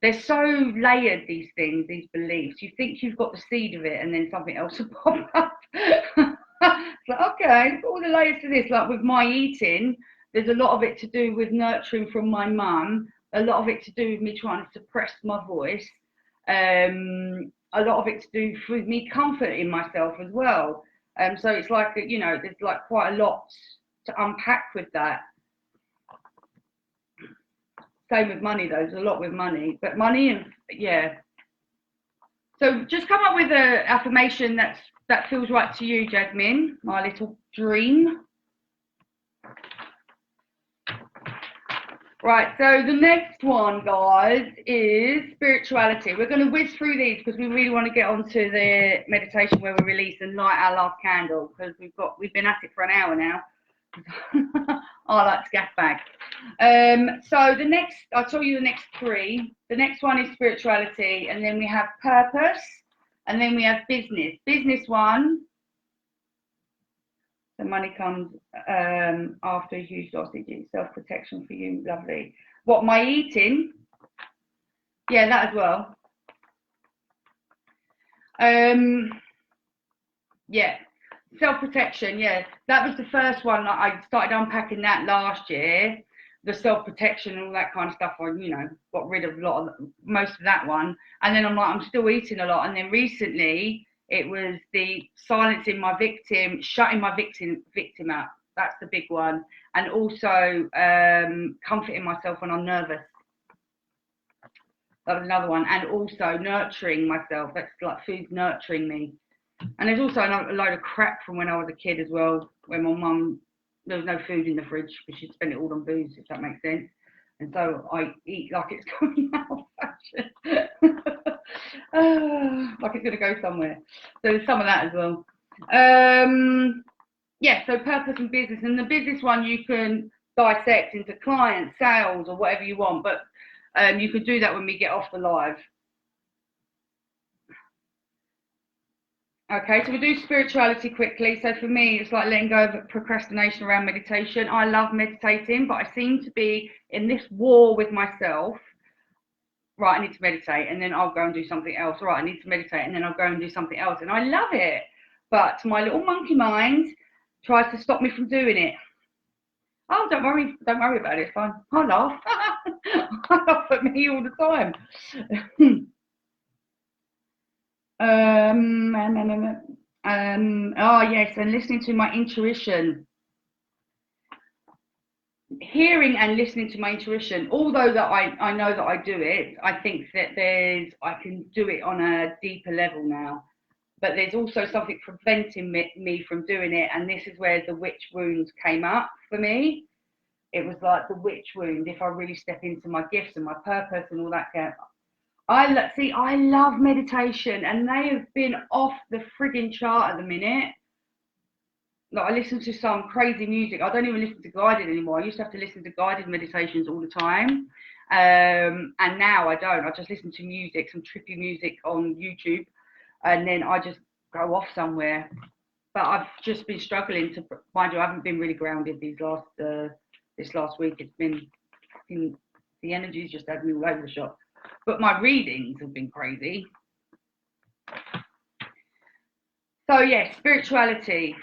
They're so layered, these things, these beliefs. You think you've got the seed of it, and then something else will pop up. It's like, okay, all the layers to this. Like with my eating, there's a lot of it to do with nurturing from my mum. A lot of it to do with me trying to suppress my voice. A lot of it to do with me comforting myself as well. So it's like, you know, there's like quite a lot to unpack with that. Same with money though, there's a lot with money, but money and yeah. So just come up with an affirmation that feels right to you, Jasmine, my little dream. Right, so the next one, guys, is spirituality. We're going to whiz through these because we really want to get onto the meditation where we release and light our last candle, because we've been at it for an hour now. I like to gas bag. So the next, I'll tell you the next three. The next one is spirituality, and then we have purpose, and then we have business. Business one, the money comes after a huge loss. It's self-protection for you, lovely. What, my eating? Yeah, that as well. Yeah. Self-protection, yeah, that was the first one. I started unpacking that last year, the self-protection and all that kind of stuff. I, you know, got rid of most of that one, and then I'm like, I'm still eating a lot. And then recently, it was the silencing my victim, shutting my victim out. That's the big one. And also comforting myself when I'm nervous. That was another one. And also nurturing myself. That's like food nurturing me. And there's also a load of crap from when I was a kid as well, when my mum, there was no food in the fridge because she'd spend it all on booze, if that makes sense. And so I eat like it's going out of fashion. Like it's going to go somewhere. So there's some of that as well. Yeah, so purpose and business. And the business one you can dissect into client, sales, or whatever you want. But you could do that when we get off the live. Okay, so we'll do spirituality quickly. So for me, it's like letting go of procrastination around meditation. I love meditating, but I seem to be in this war with myself. Right, I need to meditate, and then I'll go and do something else. Right, I need to meditate, and then I'll go and do something else. And I love it. But my little monkey mind tries to stop me from doing it. Oh, don't worry about it. It's fine. I laugh. I laugh at me all the time. Oh yes, and listening to my intuition. Hearing and listening to my intuition, although that I know that I do it, I think that I can do it on a deeper level now. But there's also something preventing me from doing it, and this is where the witch wound came up for me. It was like the witch wound. If I really step into my gifts and my purpose and all that kind of, I love meditation, and they have been off the frigging chart at the minute. Like I listen to some crazy music. I don't even listen to guided anymore. I used to have to listen to guided meditations all the time, and now I don't. I just listen to music, some trippy music on YouTube, and then I just go off somewhere. But I've just been struggling to, mind you, I haven't been really grounded this last week. It's been the energy's just had me all over the shop. But my readings have been crazy. So yeah, spirituality,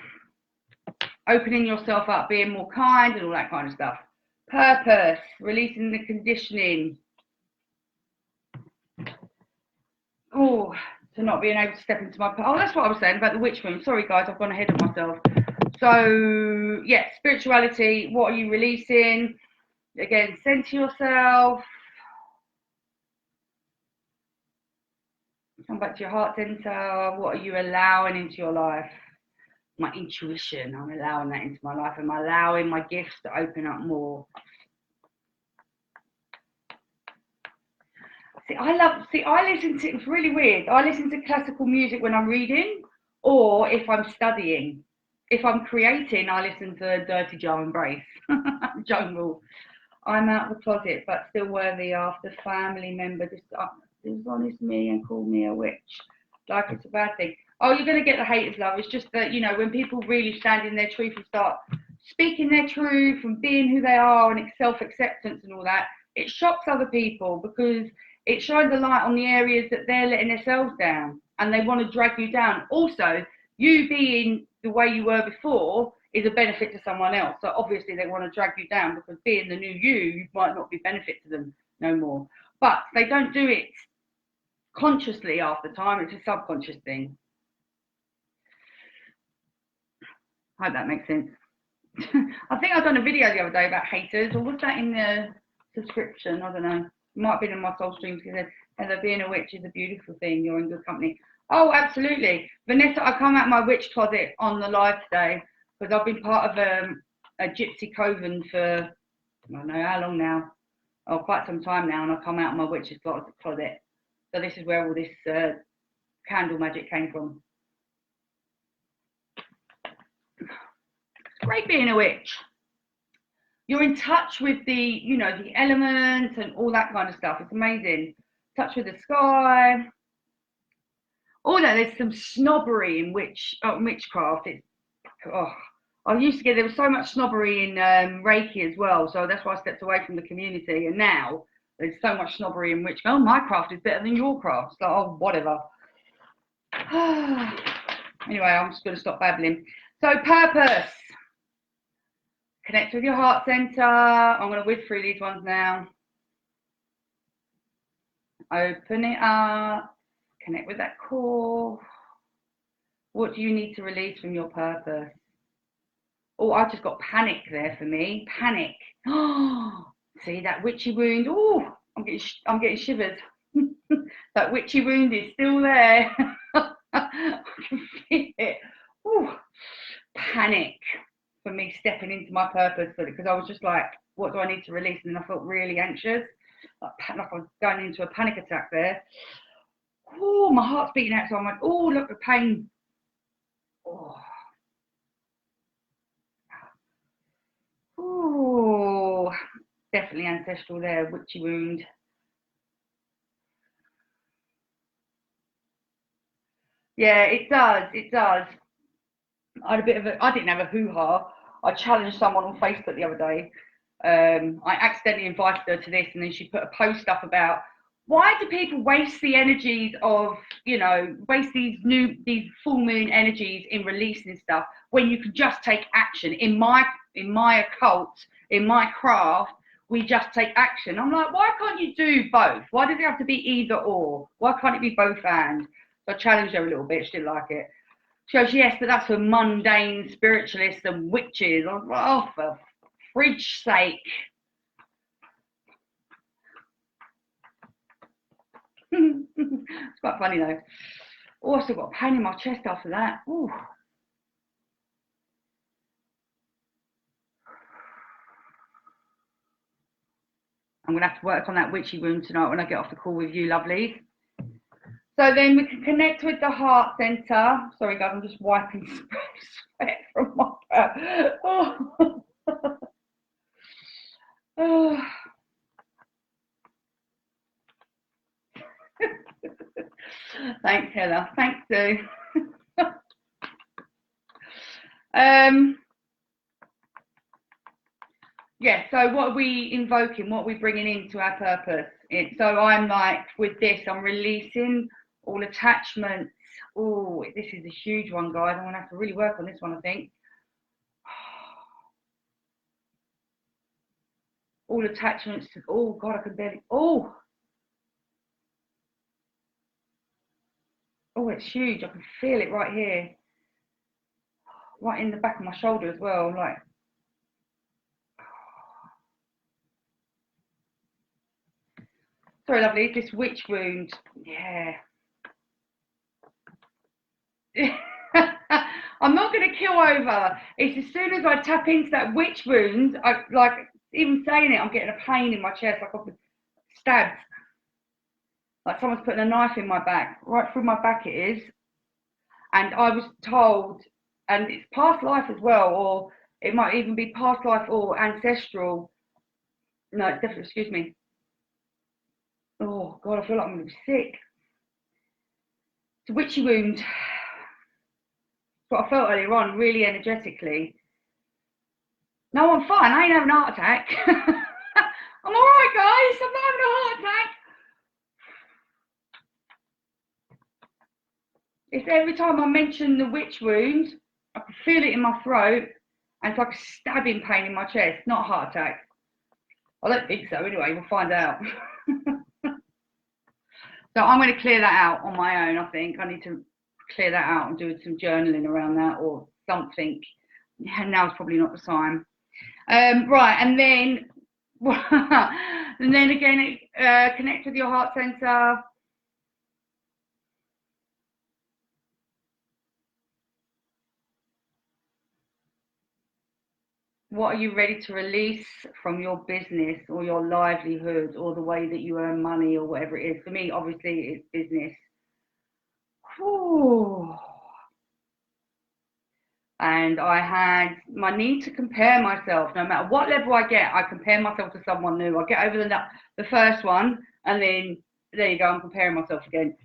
opening yourself up, being more kind and all that kind of stuff. Purpose, releasing the conditioning. Oh, to not being able to step into my, oh, that's what I was saying about the witch wound. Sorry guys, I've gone ahead of myself. So yeah, spirituality, what are you releasing? Again, center yourself. Come back to your heart center. What are you allowing into your life? My intuition, I'm allowing that into my life. Am I allowing my gifts to open up more? I listen to, it's really weird. I listen to classical music when I'm reading or if I'm studying. If I'm creating, I listen to Dirty Jar Embrace, Jungle. I'm out of the closet, but still worthy after family member dishonest me and call me a witch. Like it's a bad thing. Oh, you're going to get the haters, love. It's just that, you know, when people really stand in their truth and start speaking their truth and being who they are and self-acceptance and all that, it shocks other people because it shines a light on the areas that they're letting themselves down and they want to drag you down. Also, you being the way you were before is a benefit to someone else. So obviously they want to drag you down because being the new you might not be benefit to them no more. But they don't do it consciously half the time. It's a subconscious thing. I hope that makes sense. I think I've done a video the other day about haters, or was that in the subscription? I don't know. It might have been in my soul streams because Heather, being a witch is a beautiful thing. You're in good company. Oh, absolutely. Vanessa, I come out my witch closet on the live today because I've been part of a Gypsy coven for, I don't know how long now. Oh, quite some time now, and I've come out of my witch's closet. So this is where all this candle magic came from. It's great being a witch. You're in touch with the, you know, the elements and all that kind of stuff. It's amazing. Touch with the sky. Although there's some snobbery in witchcraft. I used to get, there was so much snobbery in Reiki as well. So that's why I stepped away from the community. And now there's so much snobbery in witchcraft. Oh, my craft is better than your craft. It's like, oh, whatever. Anyway, I'm just going to stop babbling. So purpose. Connect with your heart center. I'm going to whiz through these ones now. Open it up. Connect with that core. What do you need to release from your purpose? Oh, I just got panic there for me. Panic. Oh, see that witchy wound. Oh, I'm getting shivers. That witchy wound is still there. I can feel it. Oh, panic for me stepping into my purpose, because I was just like, what do I need to release? And then I felt really anxious, like I was going into a panic attack there. Oh, my heart's beating out. So I'm like, oh, look, the pain. Oh. Oh, definitely ancestral there, witchy wound. Yeah, it does. It does. I didn't have a hoo-ha. I challenged someone on Facebook the other day. I accidentally invited her to this, and then she put a post up about, why do people waste the energies of, waste these full moon energies in releasing stuff when you can just take action? In my occult, in my craft, we just take action. I'm like, why can't you do both? Why does it have to be either or? Why can't it be both and? So I challenged her a little bit. She didn't like it. She goes, yes, but that's for mundane spiritualists and witches. I was like, oh, for fridge sake. It's quite funny though. Oh, I still got a pain in my chest after that. Ooh. I'm going to have to work on that witchy wound tonight when I get off the call with you, lovelies. So then we can connect with the heart center. Sorry, guys, I'm just wiping sweat from my back. Oh. Oh. Thanks, Heather. Thanks, Sue. Yeah, so what are we invoking? What are we bringing into our purpose? So I'm like, with this, I'm releasing all attachments. Oh, this is a huge one, guys. I'm going to have to really work on this one, I think. All attachments to, oh, God, I can barely, oh, it's huge. I can feel it right here. Right in the back of my shoulder as well, like. Sorry, lovely, this witch wound, yeah. I'm not going to kill over. It's as soon as I tap into that witch wound, I like, even saying it, I'm getting a pain in my chest, like I've been stabbed. Like someone's putting a knife in my back, right through my back it is. And I was told, and it's past life as well, or it might even be past life or ancestral. No, it's definitely, excuse me. Oh, God, I feel like I'm going to be sick. It's a witchy wound. That's what I felt earlier on, really energetically. No, I'm fine. I ain't having a heart attack. I'm all right, guys. I'm not having a heart attack. It's every time I mention the witch wound, I can feel it in my throat, and it's like a stabbing pain in my chest, not a heart attack. I don't think so. Anyway, we'll find out. So I'm going to clear that out on my own, I think. I need to clear that out and do some journaling around that or something. And now's probably not the time. Right, and then again, connect with your heart center. What are you ready to release from your business or your livelihood or the way that you earn money or whatever it is? For me, obviously, it's business. Whew. And I had my need to compare myself. No matter what level I get, I compare myself to someone new. I get over the first one, and then there you go, I'm comparing myself again.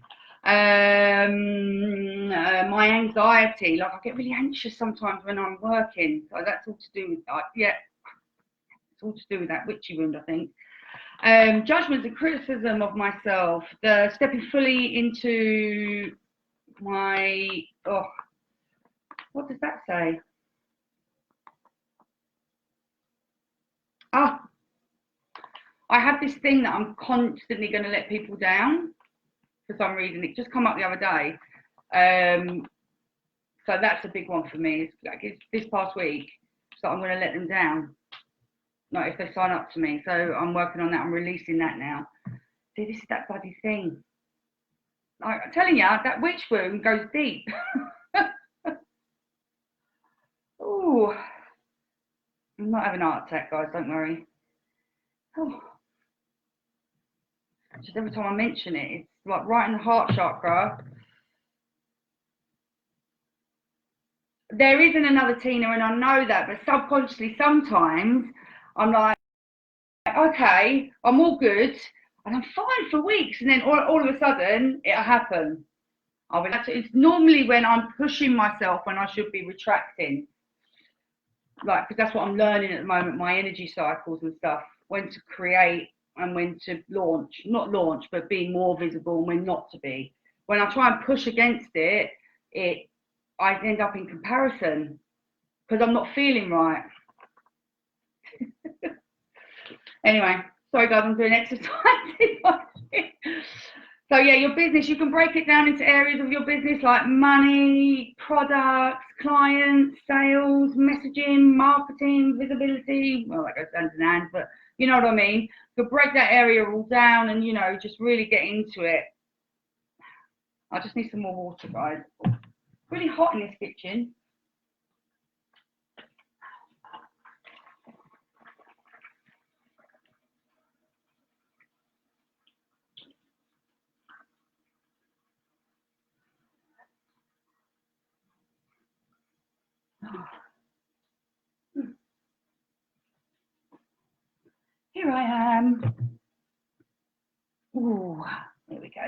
My anxiety, like I get really anxious sometimes when I'm working. So that's all to do with yeah, it's all to do with that witchy wound, I think. Judgments and criticism of myself, the stepping fully into my, oh, what does that say? Ah, I have this thing that I'm constantly going to let people down for some reason. It just come up the other day. So that's a big one for me. It's this past week. that I'm going to let them down. Like if they sign up to me. So I'm working on that. I'm releasing that now. See, this is that bloody thing. Like, I'm telling you, that witch wound goes deep. Oh, I'm not having a heart attack, guys. Don't worry. Oh. Just every time I mention it, it's like right in the heart chakra. There isn't another Tina, and I know that, but subconsciously sometimes I'm like, okay, I'm all good, and I'm fine for weeks, and then all of a sudden it'll happen. It's normally when I'm pushing myself when I should be retracting, like, because that's what I'm learning at the moment, my energy cycles and stuff, when to create and when to launch, not launch, but be more visible and when not to be. When I try and push against it, I end up in comparison because I'm not feeling right. Anyway, sorry guys, I'm doing exercise. So yeah, your business, you can break it down into areas of your business like money, products, clients, sales, messaging, marketing, visibility. Well, that goes hand in hand, but you know what I mean. You can break that area all down and, you know, just really get into it. I just need some more water, guys. It's really hot in this kitchen. Here I am. Ooh, there we go.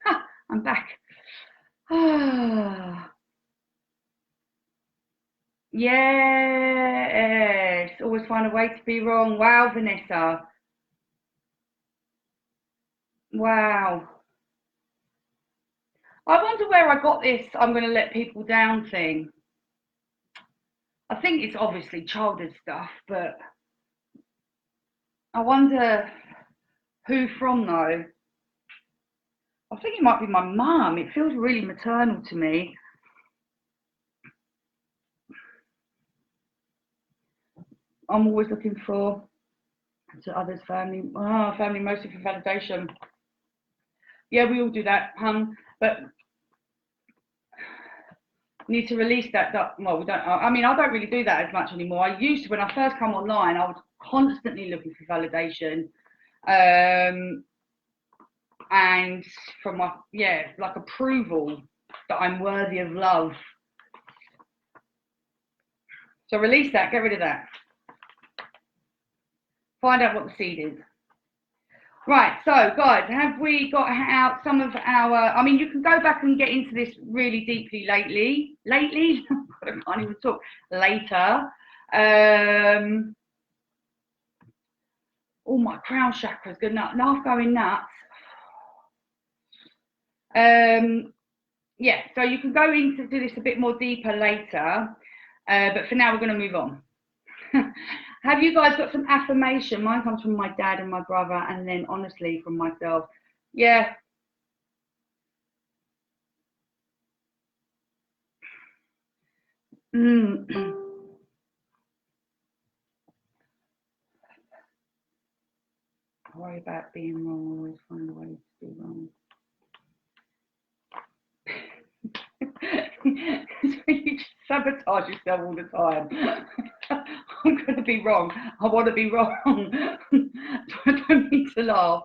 Ha, I'm back. Ah. Yes, always find a way to be wrong. Wow, Vanessa. Wow. I wonder where I got this I'm going to let people down thing. I think it's obviously childhood stuff, but I wonder who from though. I think it might be my mum. It feels really maternal to me. I'm always looking for to others' family. Family mostly for validation. Yeah, we all do that, but need to release that. Well, we don't. I mean, I don't really do that as much anymore. I used to when I first come online. I was constantly looking for validation, and from my like approval that I'm worthy of love. So release that. Get rid of that. Find out what the seed is. Right, so guys, have we got out some of our, I mean, you can go back and get into this really deeply lately, I can't even talk, later. Oh, my crown chakra's good enough, going nuts. Yeah, so you can go into do this a bit more deeper later, but for now we're going to move on. Have you guys got some affirmation? Mine comes from my dad and my brother, and then honestly from myself. Yeah. I worry about being wrong, always find a way to be wrong. You just sabotage yourself all the time. I'm going to be wrong. I want to be wrong. I don't need to laugh.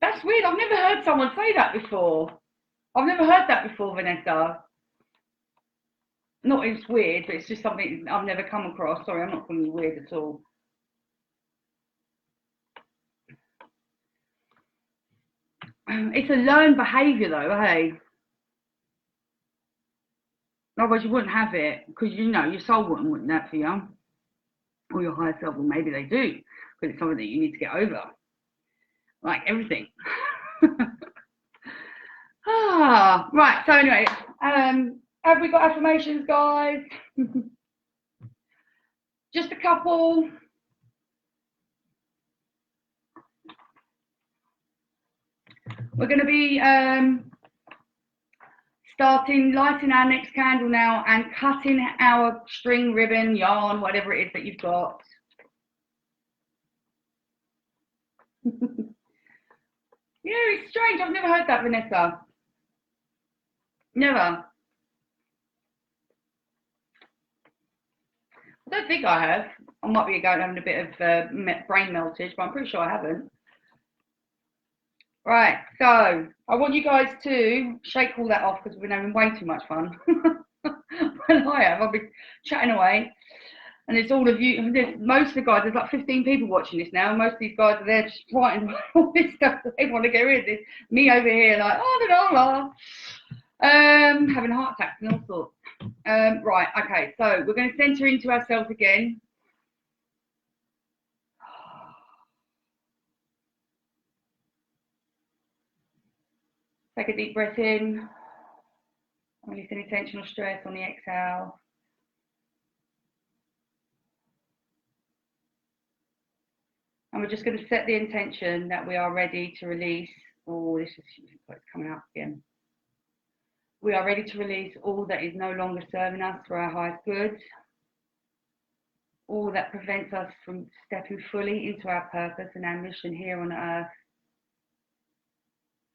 That's weird. I've never heard someone say that before. I've never heard that before, Vanessa. Not it's weird, but it's just something I've never come across. Sorry, I'm not calling you weird at all. It's a learned behaviour though, hey? Otherwise you wouldn't have it, because you know your soul wouldn't want that for you. Or your higher self, well maybe they do, because it's something that you need to get over. Like everything. Right, so anyway, have we got affirmations, guys? Just a couple. We're going to be lighting our next candle now and cutting our string, ribbon, yarn, whatever it is that you've got. Yeah, it's strange. I've never heard that, Vanessa. Never. I don't think I have. I might be having a bit of brain meltage, but I'm pretty sure I haven't. Right, so I want you guys to shake all that off because we've been having way too much fun. Well, I have. I've been chatting away. And it's all of you. Most of the guys, there's like 15 people watching this now. Most of these guys are there just writing all this stuff that they want to get rid of this. Me over here, like, oh, having heart attacks and all sorts. Right, okay, so we're going to center into ourselves again. Take a deep breath in. Release any tension or stress on the exhale. And we're just going to set the intention that we are ready to release. Oh, this is it's coming up again. We are ready to release all that is no longer serving us for our highest good. All that prevents us from stepping fully into our purpose and our mission here on earth.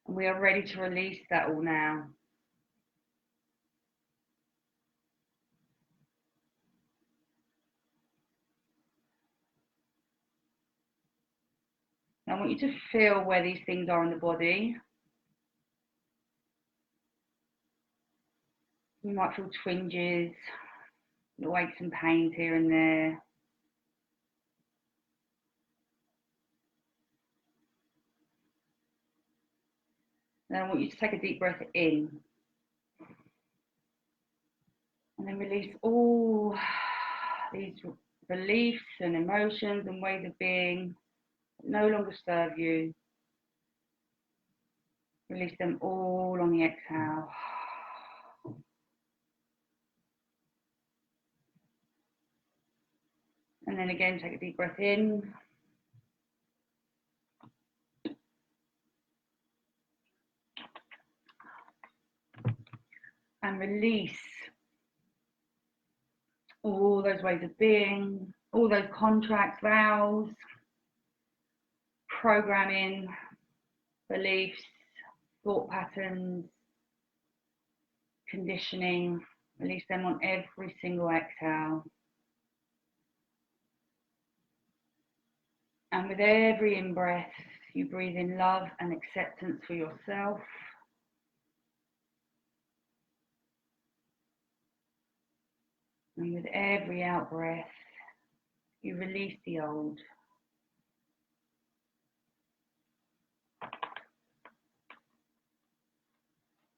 And we are ready to release that all now. Now I want you to feel where these things are in the body. You might feel twinges, little aches and pains here and there. Then I want you to take a deep breath in. And then release all these beliefs and emotions and ways of being that no longer serve you. Release them all on the exhale. And then again, take a deep breath in. And release all those ways of being, all those contracts, vows, programming, beliefs, thought patterns, conditioning. Release them on every single exhale. And with every in-breath, you breathe in love and acceptance for yourself. And with every out-breath, you release the old.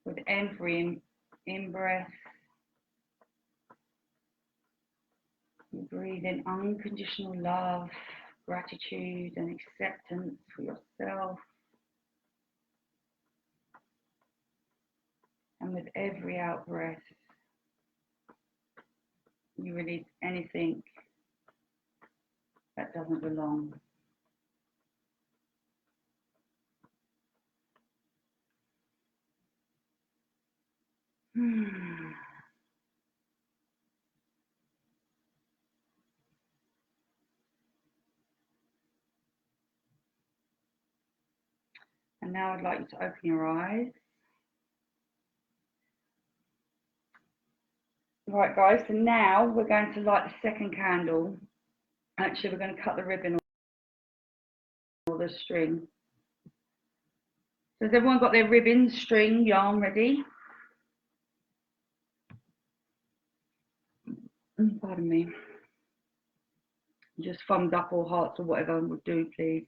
With every in-breath, you breathe in unconditional love, gratitude and acceptance for yourself. And with every out-breath, you release anything that doesn't belong. And now I'd like you to open your eyes. Right guys, so now we're going to light the second candle. Actually, we're going to cut the ribbon or the string. So has everyone got their ribbon, string, yarn ready? Pardon me. Just thumbs up or hearts or whatever would do, please.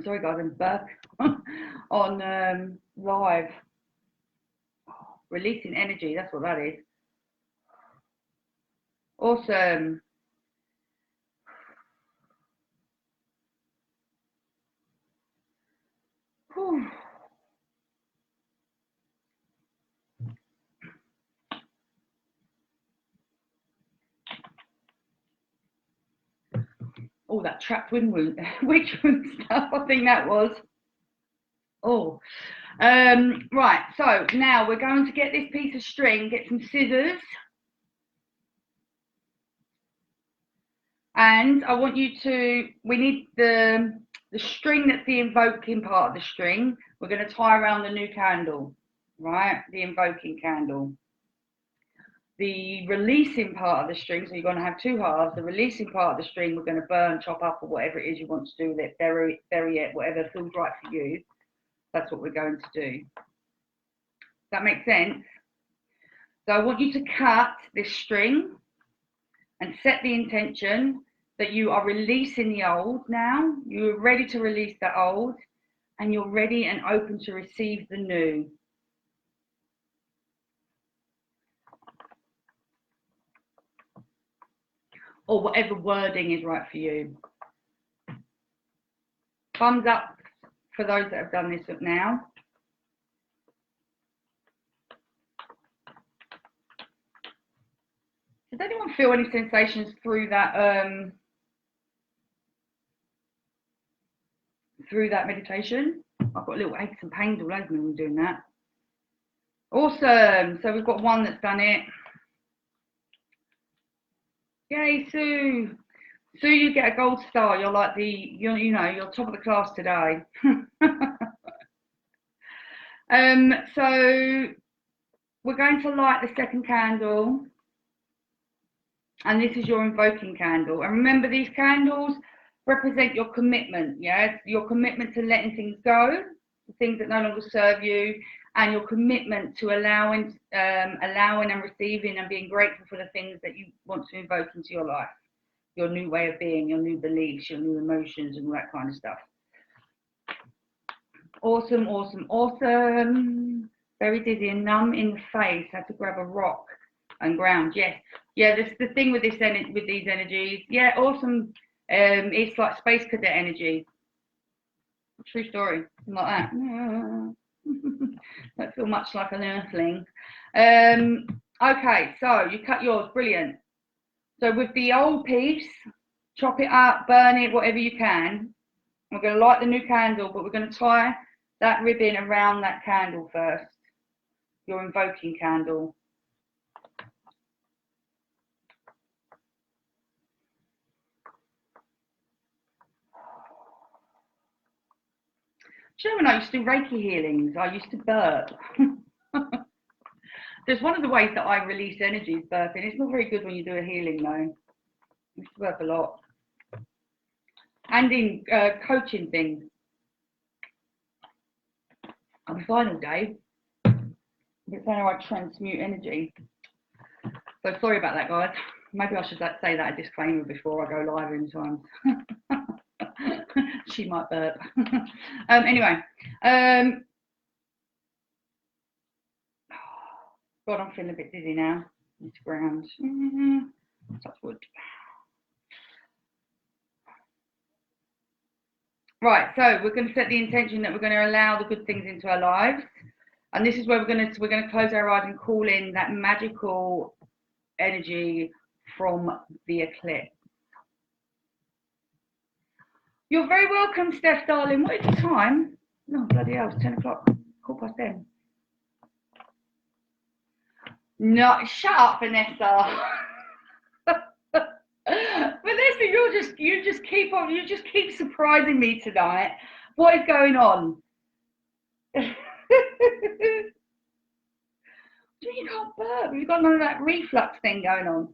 Sorry guys, I'm back on live. Releasing energy, that's what that is. Awesome. Whew. Oh, that trapped wind wound, witch wound stuff, I think that was. Oh, Right, so now we're going to get this piece of string, get some scissors. And I want you to, we need the string that's the invoking part of the string. We're going to tie around the new candle, right? The invoking candle. The releasing part of the string, so you're going to have two halves. The releasing part of the string, we're going to burn, chop up, or whatever it is you want to do with it, bury it, whatever feels right for you. That's what we're going to do. Does that make sense? So I want you to cut this string and set the intention that you are releasing the old now. You're ready to release the old, and you're ready and open to receive the new. Or whatever wording is right for you. Thumbs up for those that have done this up now. Does anyone feel any sensations through that meditation? I've got little aches and pains all over me when I'm doing that. Awesome. So we've got one that's done it. Yay, Sue. Sue, you get a gold star. You're like you're top of the class today. So we're going to light the second candle. And this is your invoking candle. And remember, these candles represent your commitment, yeah? Your commitment to letting things go, the things that no longer serve you, and your commitment to allowing and receiving and being grateful for the things that you want to invoke into your life, your new way of being, your new beliefs, your new emotions, and all that kind of stuff. Awesome, awesome, awesome. Very dizzy and numb in the face. Had to grab a rock and ground. Yes, yeah. This the thing with this with these energies. Yeah, awesome. It's like space cadet energy. True story. Like that. Don't feel much like an earthling. Okay, so you cut yours. Brilliant. So with the old piece, chop it up, burn it, whatever you can. We're going to light the new candle, but we're going to tie that ribbon around that candle first. Your invoking candle. Do you know when I used to do Reiki healings, I used to burp. There's one of the ways that I release energy is burping. It's not very good when you do a healing though. I used to burp a lot. And in coaching things. I'll be fine all day. It's only how I transmute energy. So sorry about that, guys. Maybe I should say that a disclaimer before I go live in time. She might burp. Anyway, God, I'm feeling a bit dizzy now. It's ground. Touch wood. Right, so we're going to set the intention that we're going to allow the good things into our lives, and this is where we're going to close our eyes and call in that magical energy from the eclipse. You're very welcome, Steph, darling. What is the time? No, bloody hell, it's 10 o'clock. 10:15. No, shut up, Vanessa. Vanessa, you just keep surprising me tonight. What is going on? You can't burp. You've got none of that reflux thing going on.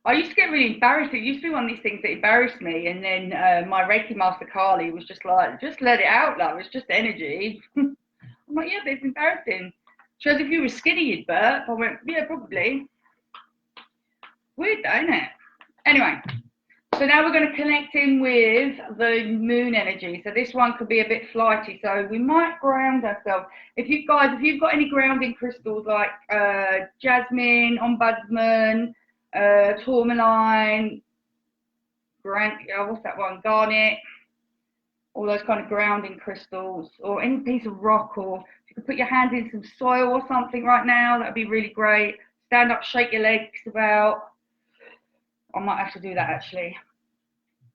I used to get really embarrassed. It used to be one of these things that embarrassed me. And then my Reiki master, Carly, was just like, just let it out, love. It's just energy. I'm like, yeah, but it's embarrassing. She goes, if you were skinny, you'd burp. I went, yeah, probably. Weird, though, isn't it? Anyway, so now we're going to connect in with the moon energy. So this one could be a bit flighty. So we might ground ourselves. If you've got any grounding crystals like jasmine, ombudsman, tourmaline, what's that one? Garnet, all those kind of grounding crystals, or any piece of rock, or if you could put your hand in some soil or something right now, that would be really great. Stand up, shake your legs about. I might have to do that actually.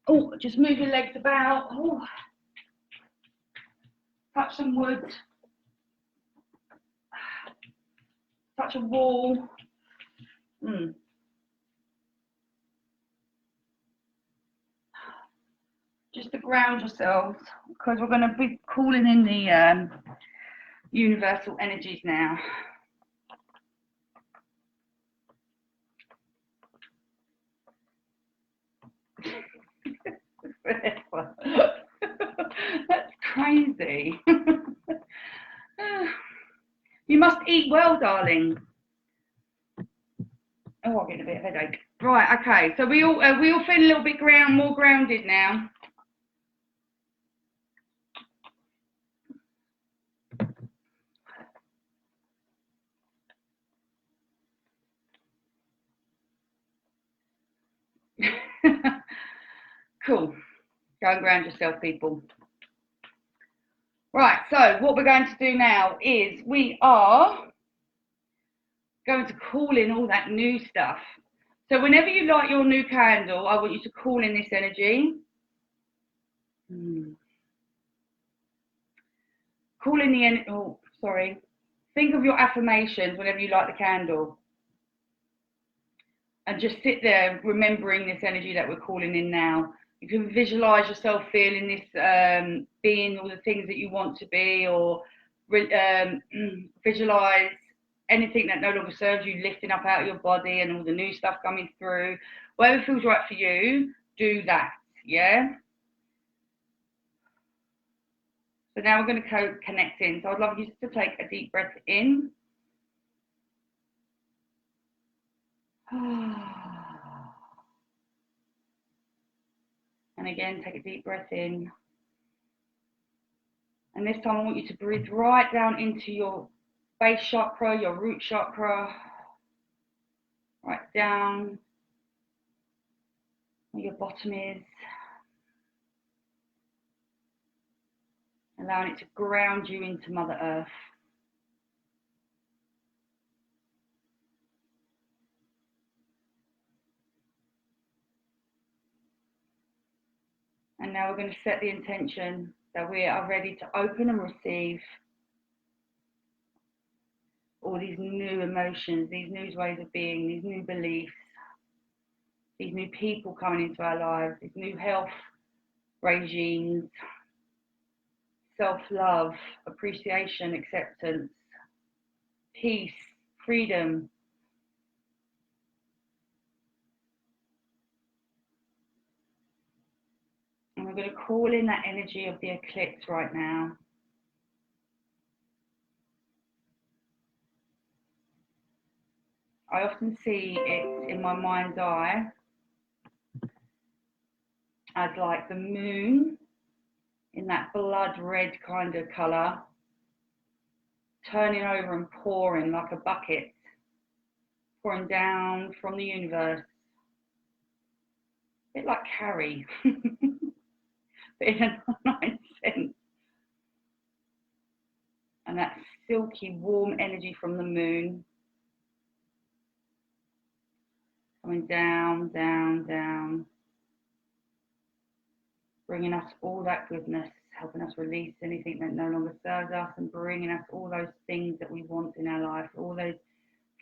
Oh, just move your legs about. Oh, touch some wood. Touch a wall. Just to ground yourselves, because we're going to be calling in the universal energies now. That's crazy. You must eat well, darling. Oh, I'm getting a bit of a headache. Right, okay. So we all feel a little bit more grounded now. Cool. Go and ground yourself, people. Right, so what we're going to do now is we are going to call in all that new stuff. So whenever you light your new candle, I want you to call in this energy. Call in the energy. Oh, sorry. Think of your affirmations whenever you light the candle. And just sit there remembering this energy that we're calling in now. You can visualize yourself feeling this, being all the things that you want to be, or visualize anything that no longer serves you lifting up out of your body and all the new stuff coming through. Whatever feels right for you, do that, yeah? So now we're going to connect in. So I'd love you to take a deep breath in. And again, take a deep breath in. And this time I want you to breathe right down into your base chakra, your root chakra, right down where your bottom is. Allowing it to ground you into Mother Earth. And now we're going to set the intention that we are ready to open and receive all these new emotions, these new ways of being, these new beliefs, these new people coming into our lives, these new health regimes, self-love, appreciation, acceptance, peace, freedom. And we're going to call in that energy of the eclipse right now. I often see it in my mind's eye as like the moon in that blood red kind of colour, turning over and pouring like a bucket, pouring down from the universe. A bit like Carrie, but in a nice sense. And that silky, warm energy from the moon coming down, down, down, bringing us all that goodness, helping us release anything that no longer serves us, and bringing us all those things that we want in our life, all those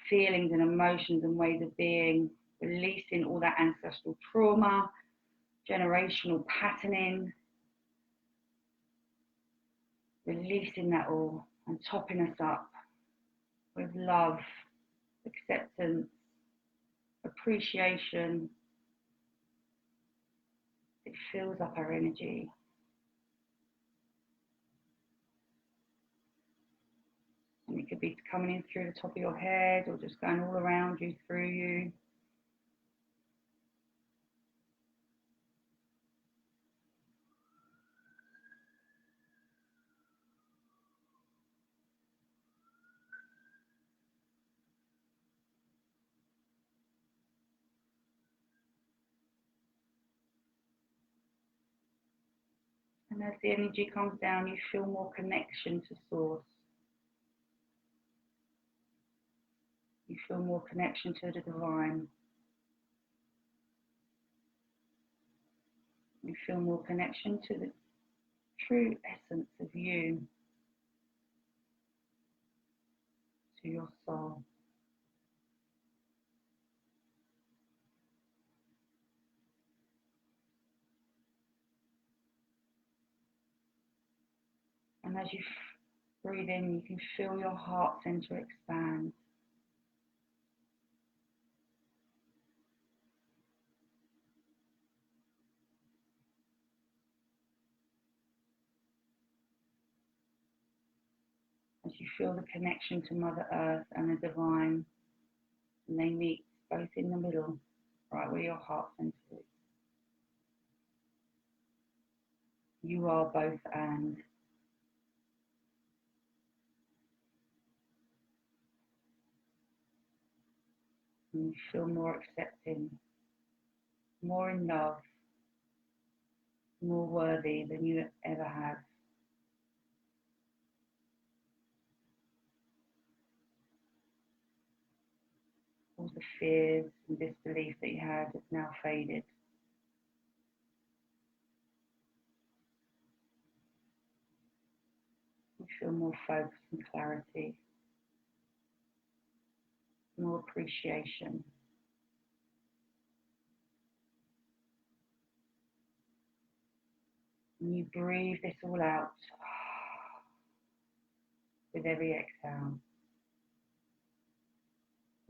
feelings and emotions and ways of being, releasing all that ancestral trauma, generational patterning, releasing that all and topping us up with love, acceptance, appreciation. It fills up our energy. And it could be coming in through the top of your head or just going all around you, through you. And as the energy comes down, you feel more connection to source. You feel more connection to the divine. You feel more connection to the true essence of you, to your soul. And as you breathe in, you can feel your heart center expand. As you feel the connection to Mother Earth and the divine, and they meet both in the middle, right where your heart center is. You are both and. And you feel more accepting, more in love, more worthy than you ever have. All the fears and disbelief that you had has now faded. You feel more focus and clarity, more appreciation. And you breathe this all out with every exhale.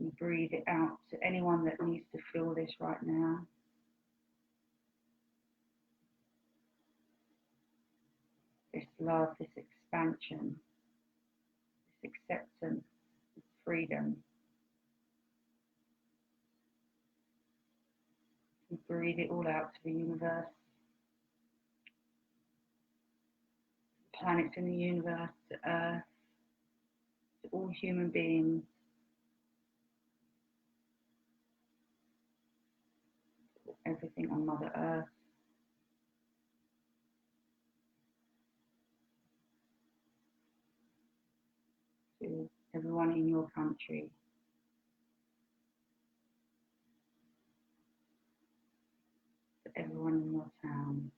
You breathe it out to anyone that needs to feel this right now. This love, this expansion, this acceptance, this freedom. You breathe it all out to the universe, planets in the universe, to Earth, to all human beings, everything on Mother Earth. To everyone in your country, to everyone in your town,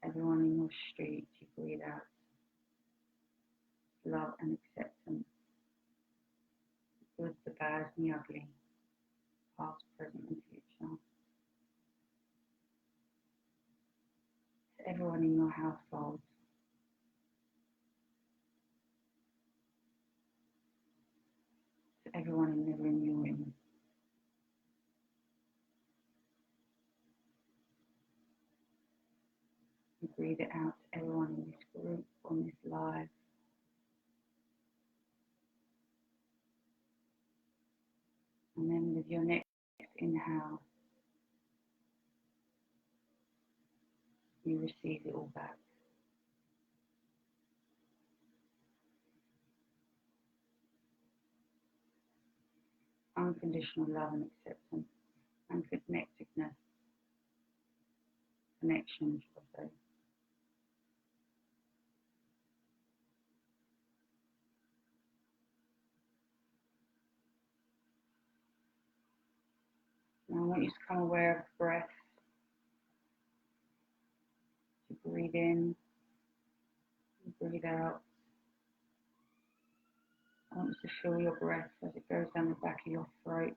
to everyone in your street. You breathe out love and acceptance, the good, the bad, and the ugly, past, present, and future. To everyone in your household, to everyone in the room you're in. You breathe it out to everyone in this group, on this live. And then with your next inhale, you receive it all back. Unconditional love and acceptance, and connectedness, connection, should I say. Now I want you to become aware of the breath. You breathe in, you breathe out. I want you to feel your breath as it goes down the back of your throat.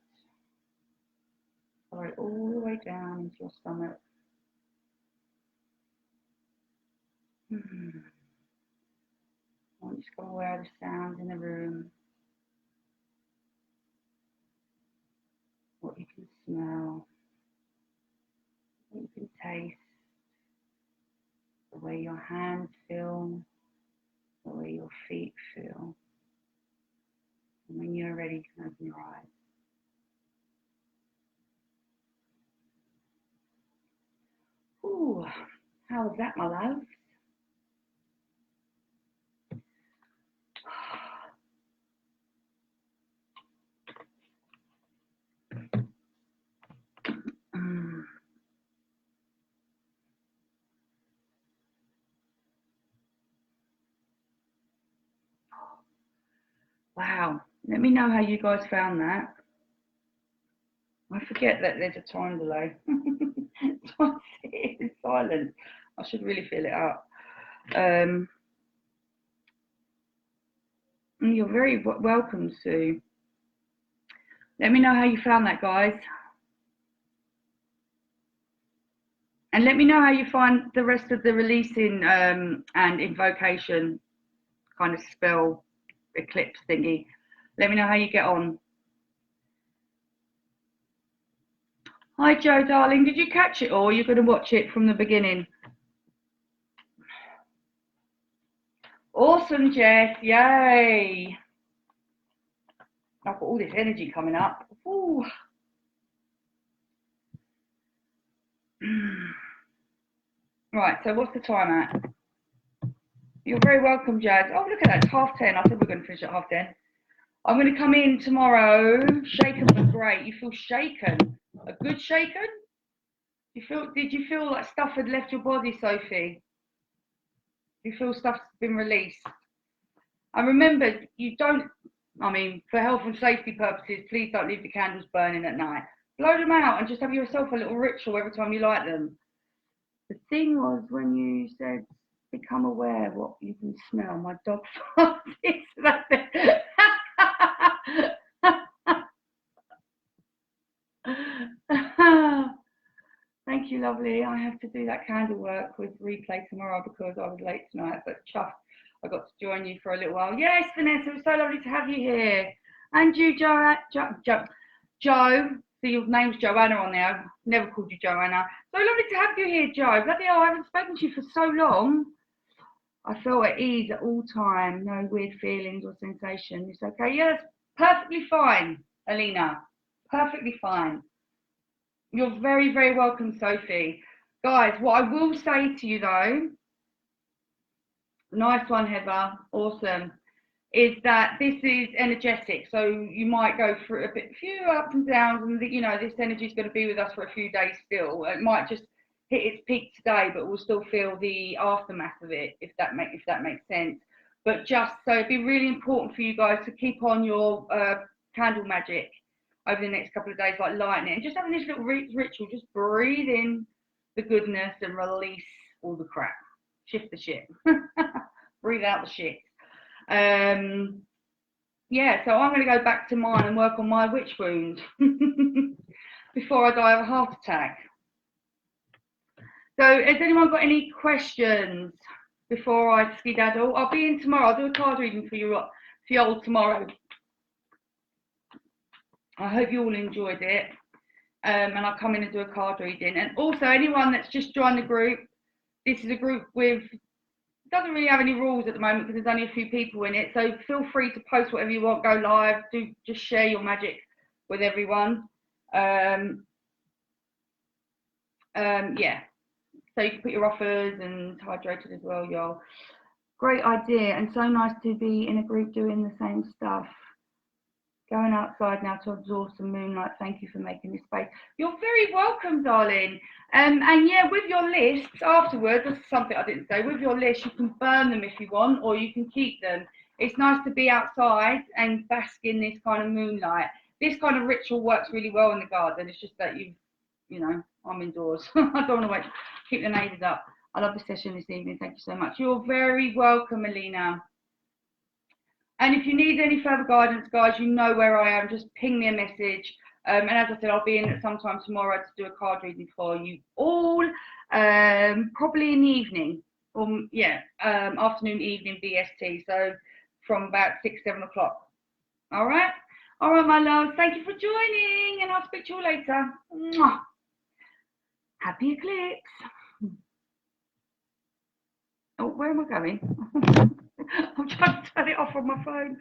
Follow it all the way down into your stomach. I want you to become aware of the sounds in the room, what you can smell, what you can taste, the way your hands feel, the way your feet feel. And when you're ready, you can open your eyes. Ooh, how was that, my love? Wow. Let me know how you guys found that. I forget that there's a time delay. So I sit in silence. I should really fill it up. You're very welcome, Sue. Let me know how you found that, guys. And let me know how you find the rest of the releasing and invocation kind of spell eclipse thingy. Let me know how you get on. Hi, Joe, darling. Did you catch it all? You're going to watch it from the beginning. Awesome, Jess. Yay. I've got all this energy coming up. Ooh. Right, so what's the time at? You're very welcome, Jazz. Oh, look at that. It's 10:30. I said we we're going to finish at 10:30. I'm going to come in tomorrow. Shaken but great. You feel shaken? A good shaken? Did you feel like stuff had left your body, Sophie? You feel stuff's been released? And remember, I mean, for health and safety purposes, please don't leave the candles burning at night. Blow them out and just have yourself a little ritual every time you light them. The thing was when you said, become aware what you can smell. My dog farted. Thank you, lovely. I have to do that candle work with replay tomorrow because I was late tonight, but chuffed I got to join you for a little while. Yes, Vanessa, it was so lovely to have you here. And you, Joe. So your name's Joanna on there. I've never called you Joanna. So lovely to have you here, Joe. Bloody hell, I haven't spoken to you for so long. I felt at ease at all time. No weird feelings or sensation. It's okay. Yes, perfectly fine, Alina. Perfectly fine. You're very, very welcome, Sophie. Guys, what I will say to you, though, nice one, Heather. Awesome. Is that this is energetic, so you might go through a few ups and downs, and this energy is going to be with us for a few days still. It might just hit its peak today, but we'll still feel the aftermath of it, if that makes sense. But just so it'd be really important for you guys to keep on your candle magic over the next couple of days, like lighting it, and just having this little ritual. Just breathe in the goodness and release all the crap. Shift the shit. Breathe out the shit. Yeah, so I'm going to go back to mine and work on my witch wound before I die of a heart attack. So has anyone got any questions before I skedaddle? I'll be in tomorrow. I'll do a card reading for you all tomorrow. I hope you all enjoyed it. And I'll come in and do a card reading. And also, anyone that's just joined the group, this is a group with, doesn't really have any rules at the moment because there's only a few people in it. So feel free to post whatever you want, go live, just share your magic with everyone. Yeah. So you can put your offers and hydrated as well, y'all. Great idea, and so nice to be in a group doing the same stuff. Going outside now to absorb some moonlight. Thank you for making this space. You're very welcome, darling. And yeah, with your lists afterwards, that's something I didn't say. With your list, you can burn them if you want, or you can keep them. It's nice to be outside and bask in this kind of moonlight. This kind of ritual works really well in the garden. It's just that I'm indoors. I don't want to wait. Keep the neighbours up. I love the session this evening. Thank you so much. You're very welcome, Alina. And if you need any further guidance, guys, you know where I am. Just ping me a message. And as I said, I'll be in at some time tomorrow to do a card reading for you all, probably in the evening. Afternoon, evening, BST. So from about 6, 7 o'clock. All right? All right, my loves. Thank you for joining, and I'll speak to you all later. Mwah. Happy eclipse. Oh, where am I going? I'm trying to turn it off on my phone.